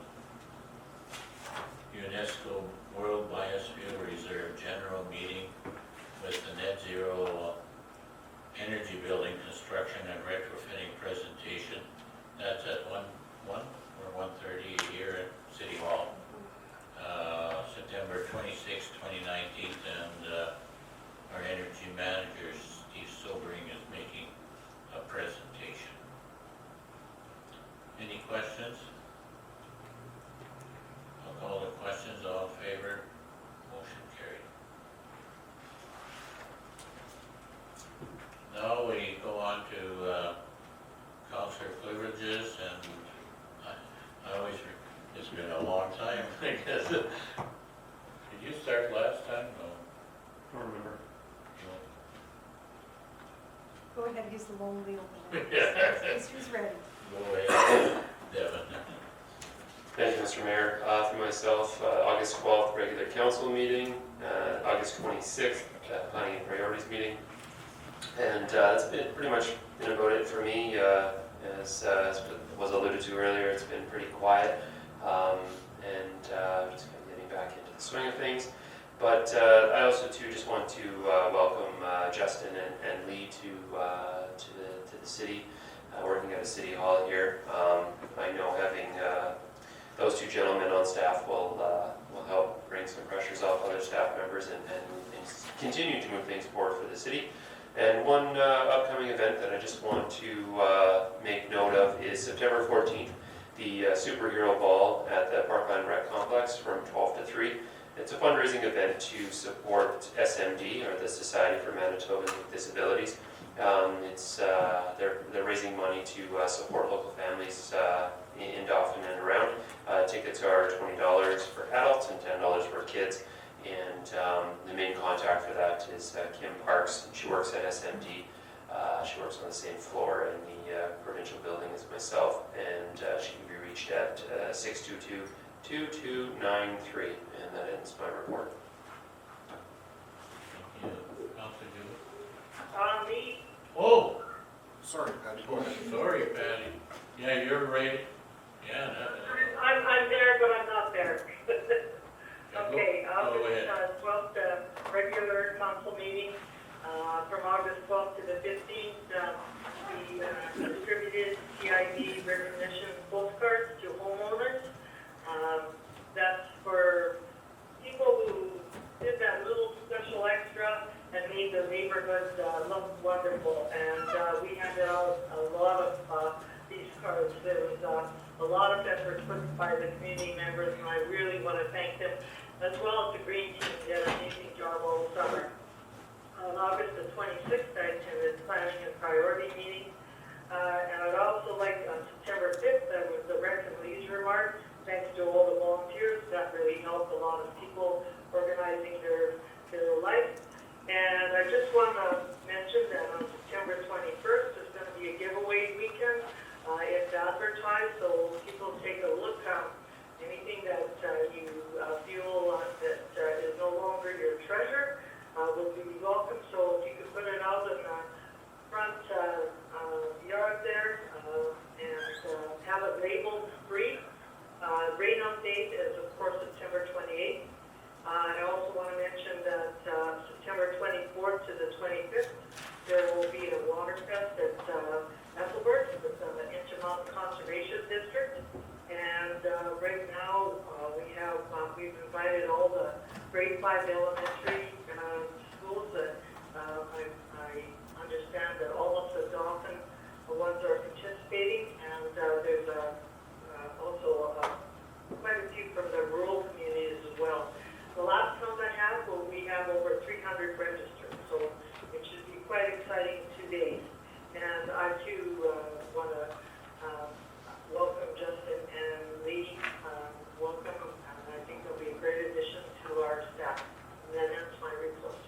UNESCO World Biosphere Reserve General Meeting with the Net Zero Energy Building Construction and Retrofitting Presentation. That's at 1 or 1:30 here at City Hall. September 26th, 2019, and our energy manager, Steve Sobering, is making a presentation. Any questions? I'll call the questions. All in favor? Motion carried. Now we go on to councillor privileges, and I always, it's been a long time, I guess. Did you start last time? No. I don't remember. Go ahead, he's the lonely old Yeah. He's ready. Go ahead, Devin. Thank you, Mr. Mayor. For myself, August 12th, regular council meeting, August 26th, planning and priorities meeting. And that's been pretty much been about it for me. As was alluded to earlier, it's been pretty quiet, and just kind of getting back into the swing of things. But I also too just want to welcome Justin and Lee to the city, working at the city hall here. I know having those two gentlemen on staff will help bring some pressures off other staff members and continue to move things forward for the city. And one upcoming event that I just want to make note of is September 14th, the Superhero Ball at the Parkland Rec Complex from 12 to 3. It's a fundraising event to support SMD, or the Society for Manitobans with Disabilities. They're raising money to support local families in Dauphin and around. Tickets are $20 for adults and $10 for kids. And the main contact for that is Kim Parks. She works at SMD. She works on the same floor in the provincial building as myself, and she can be reached at 622-2293. And that ends my report. Thank you. Councilor Julie? Me, Oh, Sorry, Patty, go ahead. sorry, Patty. Yeah, you're right. Yeah, I'm there, but I'm not there. Okay, Go August ahead. 12th, regular council meeting. From August 12th to the 15th, we distributed CID recognition postcards to homeowners. That's for people who did that little special extra and made the neighborhood look wonderful. And we handed out a lot of these cards. There was a lot of effort put by the community members, and I really want to thank them, as well as the Green Team. They did an amazing job all summer. On August the 26th, I attended planning and priority meeting. And I'd also like, on September 5th, there was the Rec and Leisure Mart. Thanks to all the volunteers, that really helped a lot of people organizing their life. And I just want to mention that on September 21st, there's going to be a giveaway weekend. It's advertised, so people take a look. Anything that you feel that is no longer your treasure will be welcome. So if you could put it out in the front yard there and have it labeled free. Rain-out date is, of course, September 28th. I also want to mention that September 24th to the 25th, there will be a water fest at Ethelbert, with the Intermountain Conservation District. And right now, we've invited all the grade 5 elementary schools that I understand that all of the Dauphin ones are participating, and there's also quite a few from the rural communities as well. The last count I have, we have over 300 registered, so it should be quite exciting 2 days. And I too want to welcome Justin and Lee. Welcome, and I think they'll be a great addition to our staff. And that ends my report.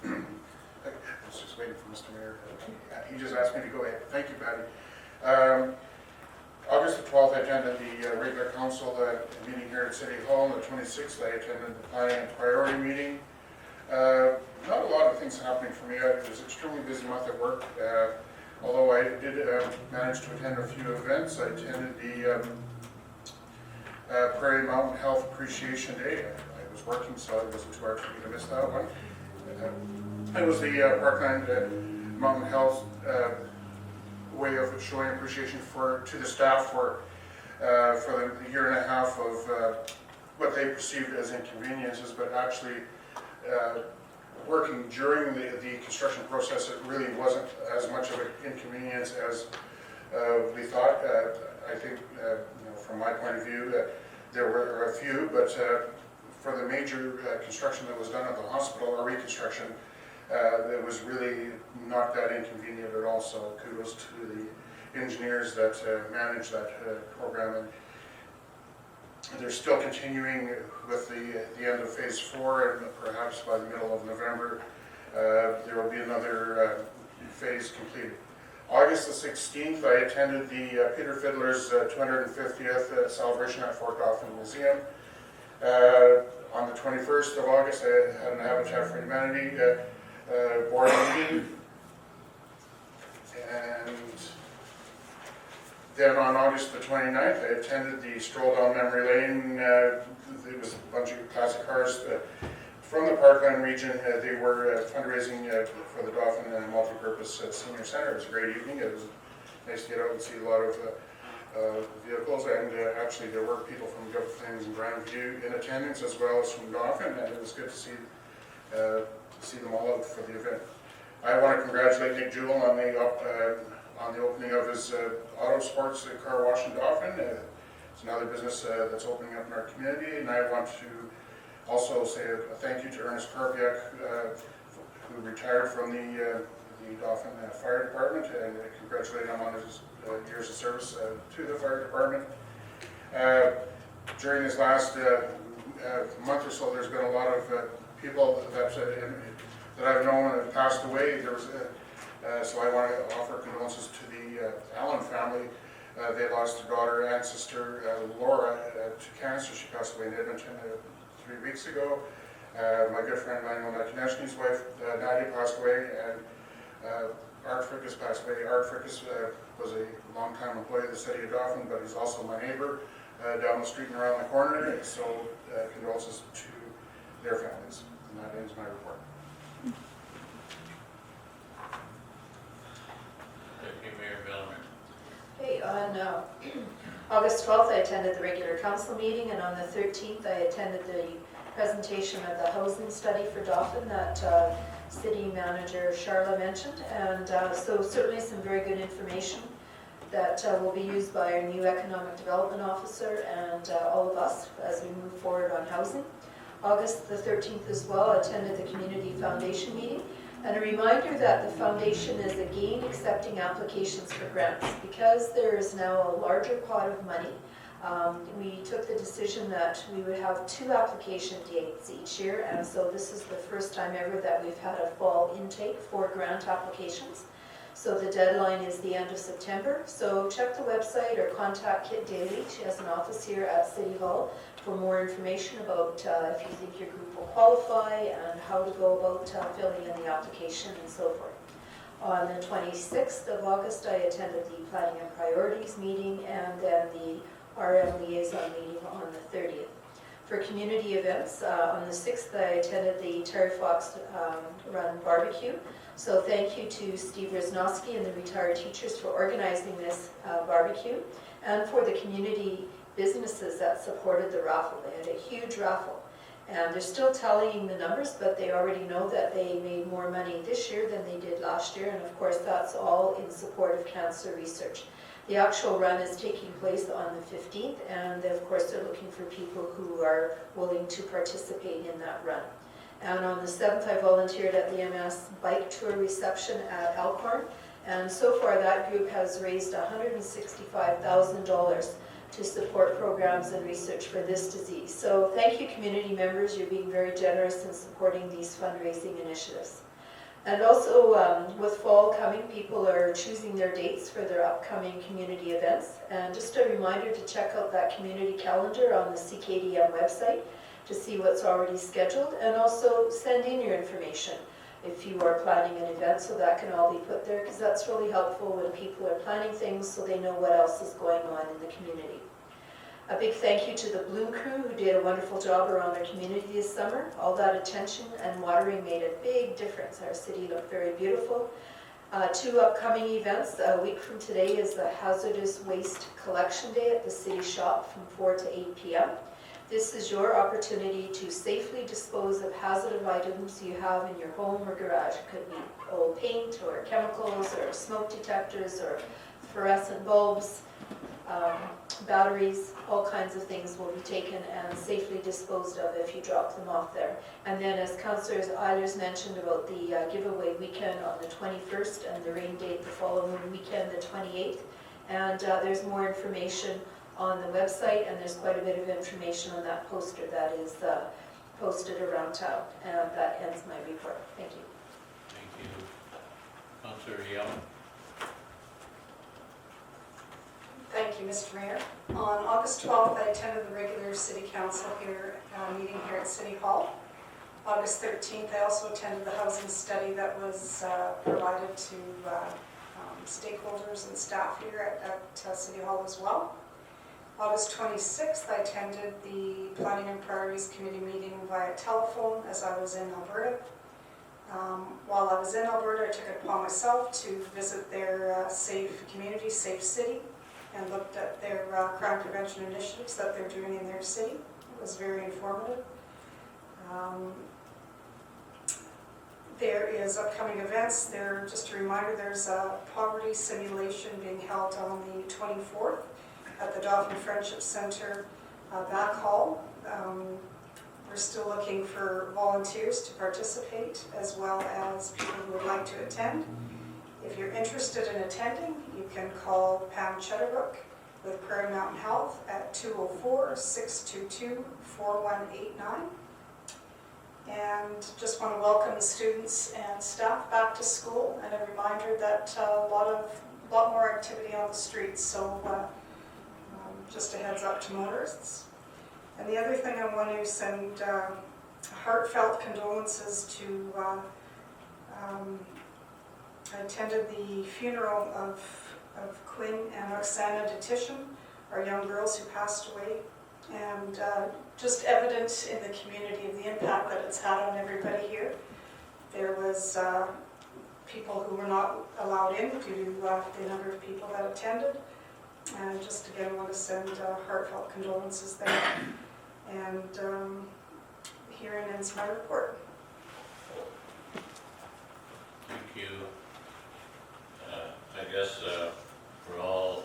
I was just waiting for Mr. Mayor. He just asked me to go ahead. Thank you, Patty. August the 12th, I attended the regular council meeting here at City Hall. On the 26th, I attended the planning and priority meeting. Not a lot of things happening for me. It was an extremely busy month at work. Although I did manage to attend a few events. I attended the Prairie Mountain Health Appreciation Day. I was working, so it wasn't too hard for me to miss that one. It was the Parkland Mountain Health way of showing appreciation to the staff for the year and a half of what they perceived as inconveniences, but actually working during the construction process, it really wasn't as much of an inconvenience as we thought. I think, from my point of view, there were a few, but for the major construction that was done at the hospital, or reconstruction, it was really not that inconvenient at all. So kudos to the engineers that managed that program. And they're still continuing with the end of phase 4, and perhaps by the middle of November, there will be another phase completed. August the 16th, I attended the Peter Fiddler's 250th celebration at Fort Dauphin Museum. On the 21st of August, I had an Habitat for Humanity board meeting. And Then on August the 29th, I attended the stroll down memory lane. It was a bunch of classic cars from the Parkland region. They were fundraising for the Dauphin Multi-Purpose Senior Center. It was a great evening. It was nice to get out and see a lot of vehicles, and actually there were people from Dauphin and Grandview in attendance as well as from Dauphin, and it was good to see them all out for the event. I want to congratulate Nick Jewell on the opening of his auto sports car wash in Dauphin. It's another business that's opening up in our community, and I want to also say a thank you to Ernest Karpiak, who retired from the Dauphin Fire Department, and congratulate him on his years of service to the fire department. During this last month or so, there's been a lot of people that I've known have passed away. So I want to offer condolences to the Allen family. They lost their daughter and sister Laura to cancer. She passed away in Edmonton 3 weeks ago. My good friend Manuel Nakineshny's wife Nadia passed away, and Art Frickus passed away. Art Frickus was a long-time employee of the city of Dauphin, but he's also my neighbor down the street and around the corner. So condolences to their families. And that ends my report. Deputy Mayor Bellmer. Okay, on August 12th, I attended the regular council meeting, and on the 13th, I attended the presentation of the housing study for Dauphin that City Manager Charla mentioned, and so certainly some very good information that will be used by our new Economic Development Officer and all of us as we move forward on housing. August the 13th as well, I attended the Community Foundation meeting, and a reminder that the foundation is again accepting applications for grants. Because there is now a larger pot of money, we took the decision that we would have 2 application dates each year, and so this is the first time ever that we've had a fall intake for grant applications. So the deadline is the end of September, so check the website or contact Kit Daly. She has an office here at City Hall for more information about if you think your group will qualify and how to go about filling in the application and so forth. On the 26th of August, I attended the Planning and Priorities meeting and then the RM Liaison meeting on the 30th. For community events, on the 6th, I attended the Terry Fox Run Barbecue. So thank you to Steve Riznovsky and the retired teachers for organizing this barbecue, and for the community businesses that supported the raffle. They had a huge raffle, and they're still tallying the numbers, but they already know that they made more money this year than they did last year, and of course that's all in support of cancer research. The actual run is taking place on the 15th, and of course they're looking for people who are willing to participate in that run. And on the 7th, I volunteered at the MS Bike Tour reception at Elkhorn, and so far that group has raised $165,000 to support programs and research for this disease. So thank you, community members. You're being very generous in supporting these fundraising initiatives. And also, with fall coming, people are choosing their dates for their upcoming community events. And just a reminder to check out that community calendar on the CKDM website to see what's already scheduled, and also send in your information if you are planning an event, so that can all be put there, because that's really helpful when people are planning things so they know what else is going on in the community. A big thank you to the Bloom crew who did a wonderful job around their community this summer. All that attention and watering made a big difference. Our city looked very beautiful. 2 upcoming events. A week from today is the Hazardous Waste Collection Day at the City Shop from 4 to 8 p.m. This is your opportunity to safely dispose of hazardous items you have in your home or garage. It could be old paint or chemicals or smoke detectors or fluorescent bulbs, batteries, all kinds of things will be taken and safely disposed of if you drop them off there. And then, as Councillor Eilers mentioned about the giveaway weekend on the 21st and the rain date the following weekend, the 28th, and there's more information on the website, and there's quite a bit of information on that poster that is posted around town. And that ends my report. Thank you. Thank you. Councillor Young. Thank you, Mr. Mayor. On August 12th, I attended the regular City Council meeting here at City Hall. August 13th, I also attended the housing study that was provided to stakeholders and staff here at City Hall as well. August 26th, I attended the Planning and Priorities Committee meeting via telephone as I was in Alberta. While I was in Alberta, I took it upon myself to visit their safe community, safe city, and looked at their crime prevention initiatives that they're doing in their city. It was very informative. There is upcoming events. Just a reminder, there's a poverty simulation being held on the 24th at the Dauphin Friendship Center back hall. We're still looking for volunteers to participate as well as people who would like to attend. If you're interested in attending, you can call Pam Chedderbrook with Prairie Mountain Health at 204-622-4189. And just want to welcome the students and staff back to school, and a reminder that a lot more activity on the streets, so just a heads up to motorists. And the other thing, I want to send heartfelt condolences to, I attended the funeral of Quinn and Oksana Detition, our young girls who passed away, and just evident in the community of the impact that it's had on everybody here. There was people who were not allowed in due to the number of people that attended. And just again want to send heartfelt condolences there. And herein ends my report. Thank you. I guess we're all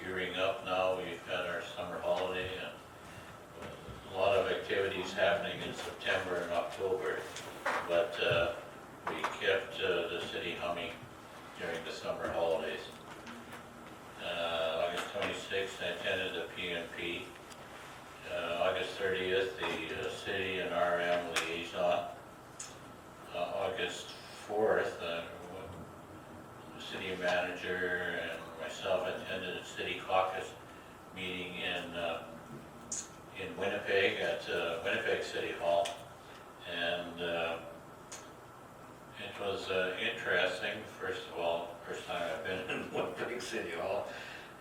gearing up now. We've had our summer holiday and a lot of activities happening in September and October, but we kept the city humming during the summer holidays. August 26th, I attended the PNP. August 30th, the city and RM liaison. August 4th, the city manager and myself attended a city caucus meeting in Winnipeg at Winnipeg City Hall, and it was interesting. First of all, first time I've been in Winnipeg City Hall,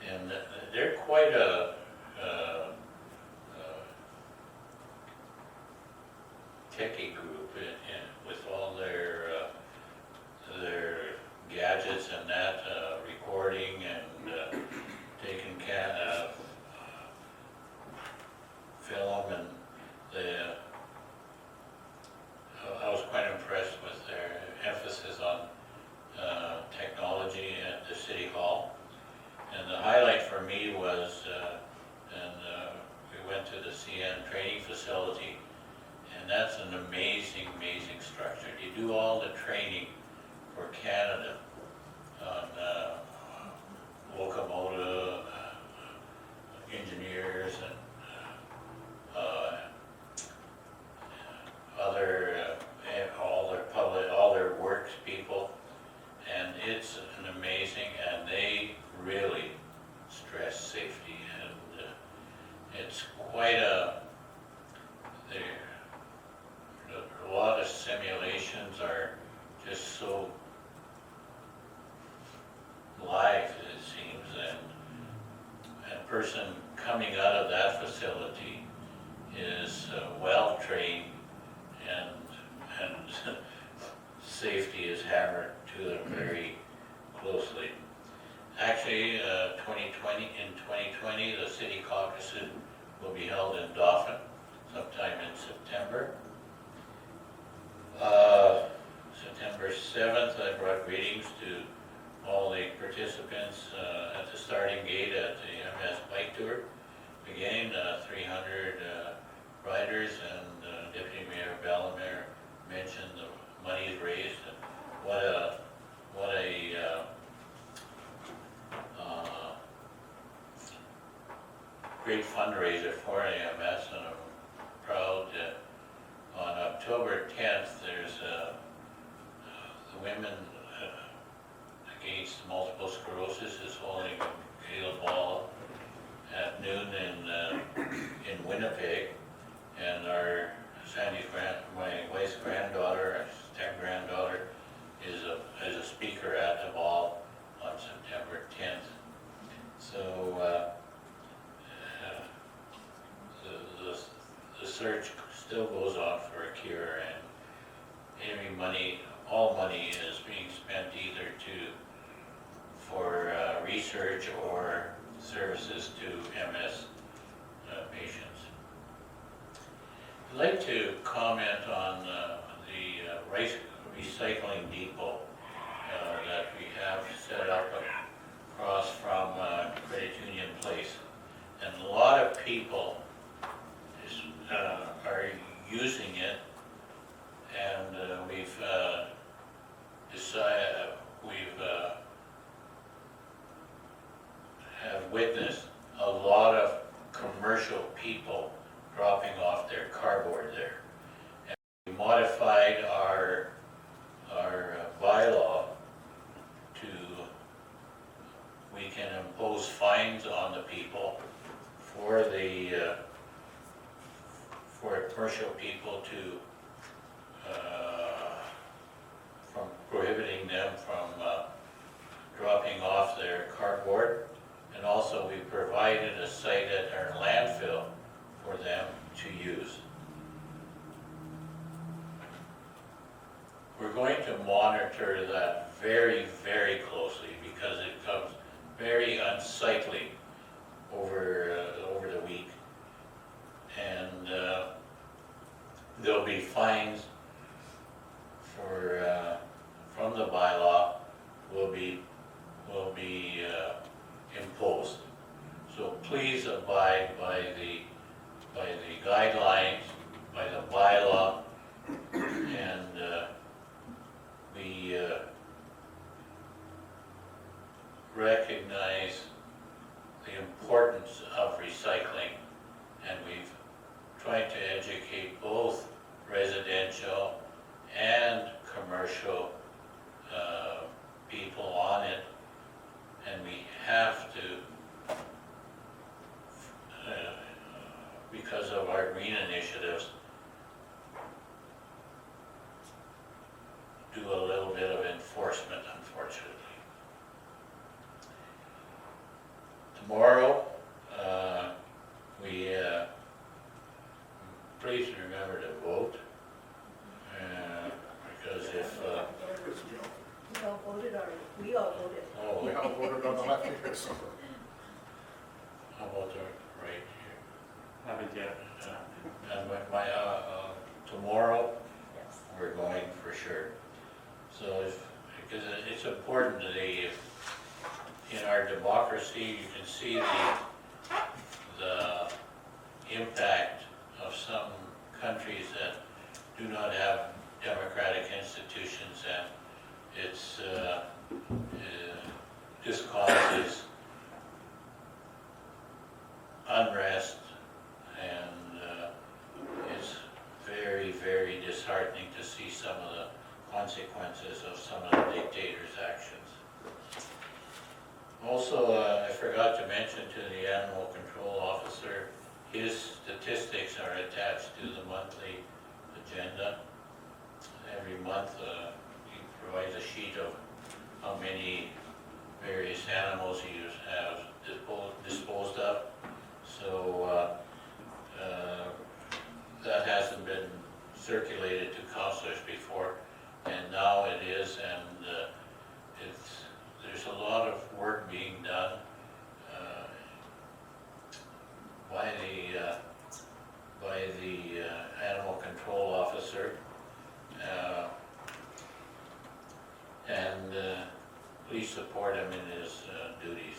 and they're quite a techie group with all their gadgets and that, recording and taking film, and I was quite impressed with their emphasis on technology at the City Hall. And the highlight for me was, we went to the CN training facility, and that's an amazing, amazing structure. You do all the training for Canada on locomotive engineers and all their works people, and it's an amazing, and they really stress safety, and it's quite a lot of simulations are just so live, it seems, and a person coming out of that facility is well trained, and safety is hammered to them very closely. Actually, in 2020, the city caucuses will be held in Dauphin sometime in September. September 7th, I brought greetings to all the participants at the starting gate at the MS Bike Tour. Again, 300 riders, and Deputy Mayor Bellemare mentioned the monies raised, and what a great fundraiser for AMS, and I'm proud that on October 10th, there's the Women Against Multiple Sclerosis is holding a gala ball at noon in Winnipeg, and our my wife's granddaughter, our step-granddaughter, is a speaker at the ball on search still goes on for a cure, and all money is being spent either for research or services to MS patients. I'd like to comment on the recycling depot that we have set up across from Credit Union Place. And a lot of people are using it, and we've have witnessed a lot of commercial people dropping off their cardboard there. And we modified our bylaw to, we can impose fines on the people for commercial people from prohibiting them from dropping off their cardboard. And also we provided a site at our landfill for them to use. We're going to monitor that very, very closely because it becomes very unsightly over the week. And there'll be fines from the bylaw will be imposed. So please abide by the guidelines, by the bylaw, and we recognize the importance of recycling, and we've tried to educate both residential and commercial people on it, and we have to, because of our green initiatives, do a little bit of enforcement, unfortunately. Tomorrow, please remember to vote, because if, We all voted already. We all voted. oh, We all voted on the left here, so. how about the right here? Haven't yet. And tomorrow, we're going for sure. So because it's important that in our democracy, you can see the impact of some countries that do not have democratic institutions, and it's just causes unrest, and it's very, very disheartening to see some of the consequences of some of the dictators' actions. Also, I forgot to mention to the animal control officer, his statistics are attached to the monthly agenda. Every month, he provides a sheet of how many various animals he has disposed of. So that hasn't been circulated to councillors before, and now it is, and there's a lot of work being done by the animal control officer, and please support him in his duties.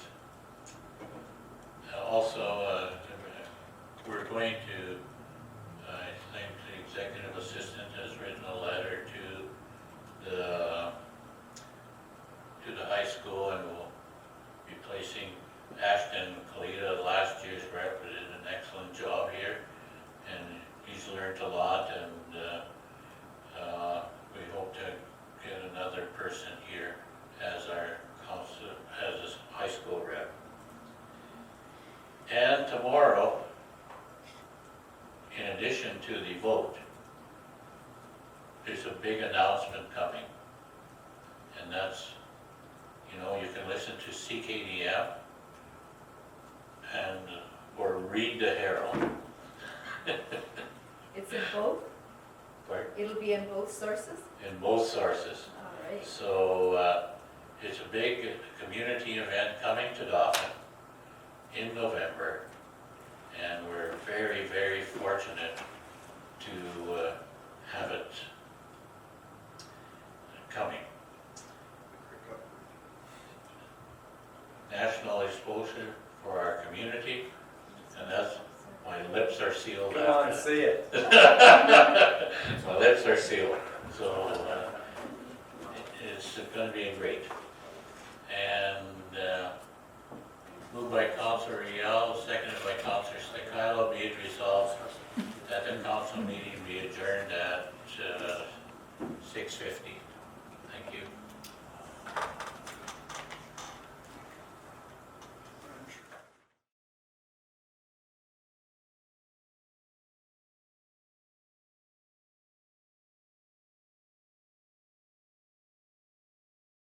Also, we're going to, I think the executive assistant has written a letter to the high school, and we'll be placing Ashton Kalita, last year's rep, did an excellent job here, and he's learned a lot, and we hope to get another person here as our council, as a high school rep. And tomorrow, in addition to the vote, there's a big announcement coming, and that's, you can listen to CKDF and or read the Herald It's in both? Pardon? It'll be in both sources? In both sources. All right. So it's a big community event coming to Dauphin in November. And we're very, very fortunate to have it coming. National exposure for our community, and that's, my lips are sealed Come on, after say it. that. My lips are sealed, so it's gonna be great. And moved by Councilor Rial, seconded by Councilor Stakilo, be it resolved that the council meeting be adjourned at 6:50.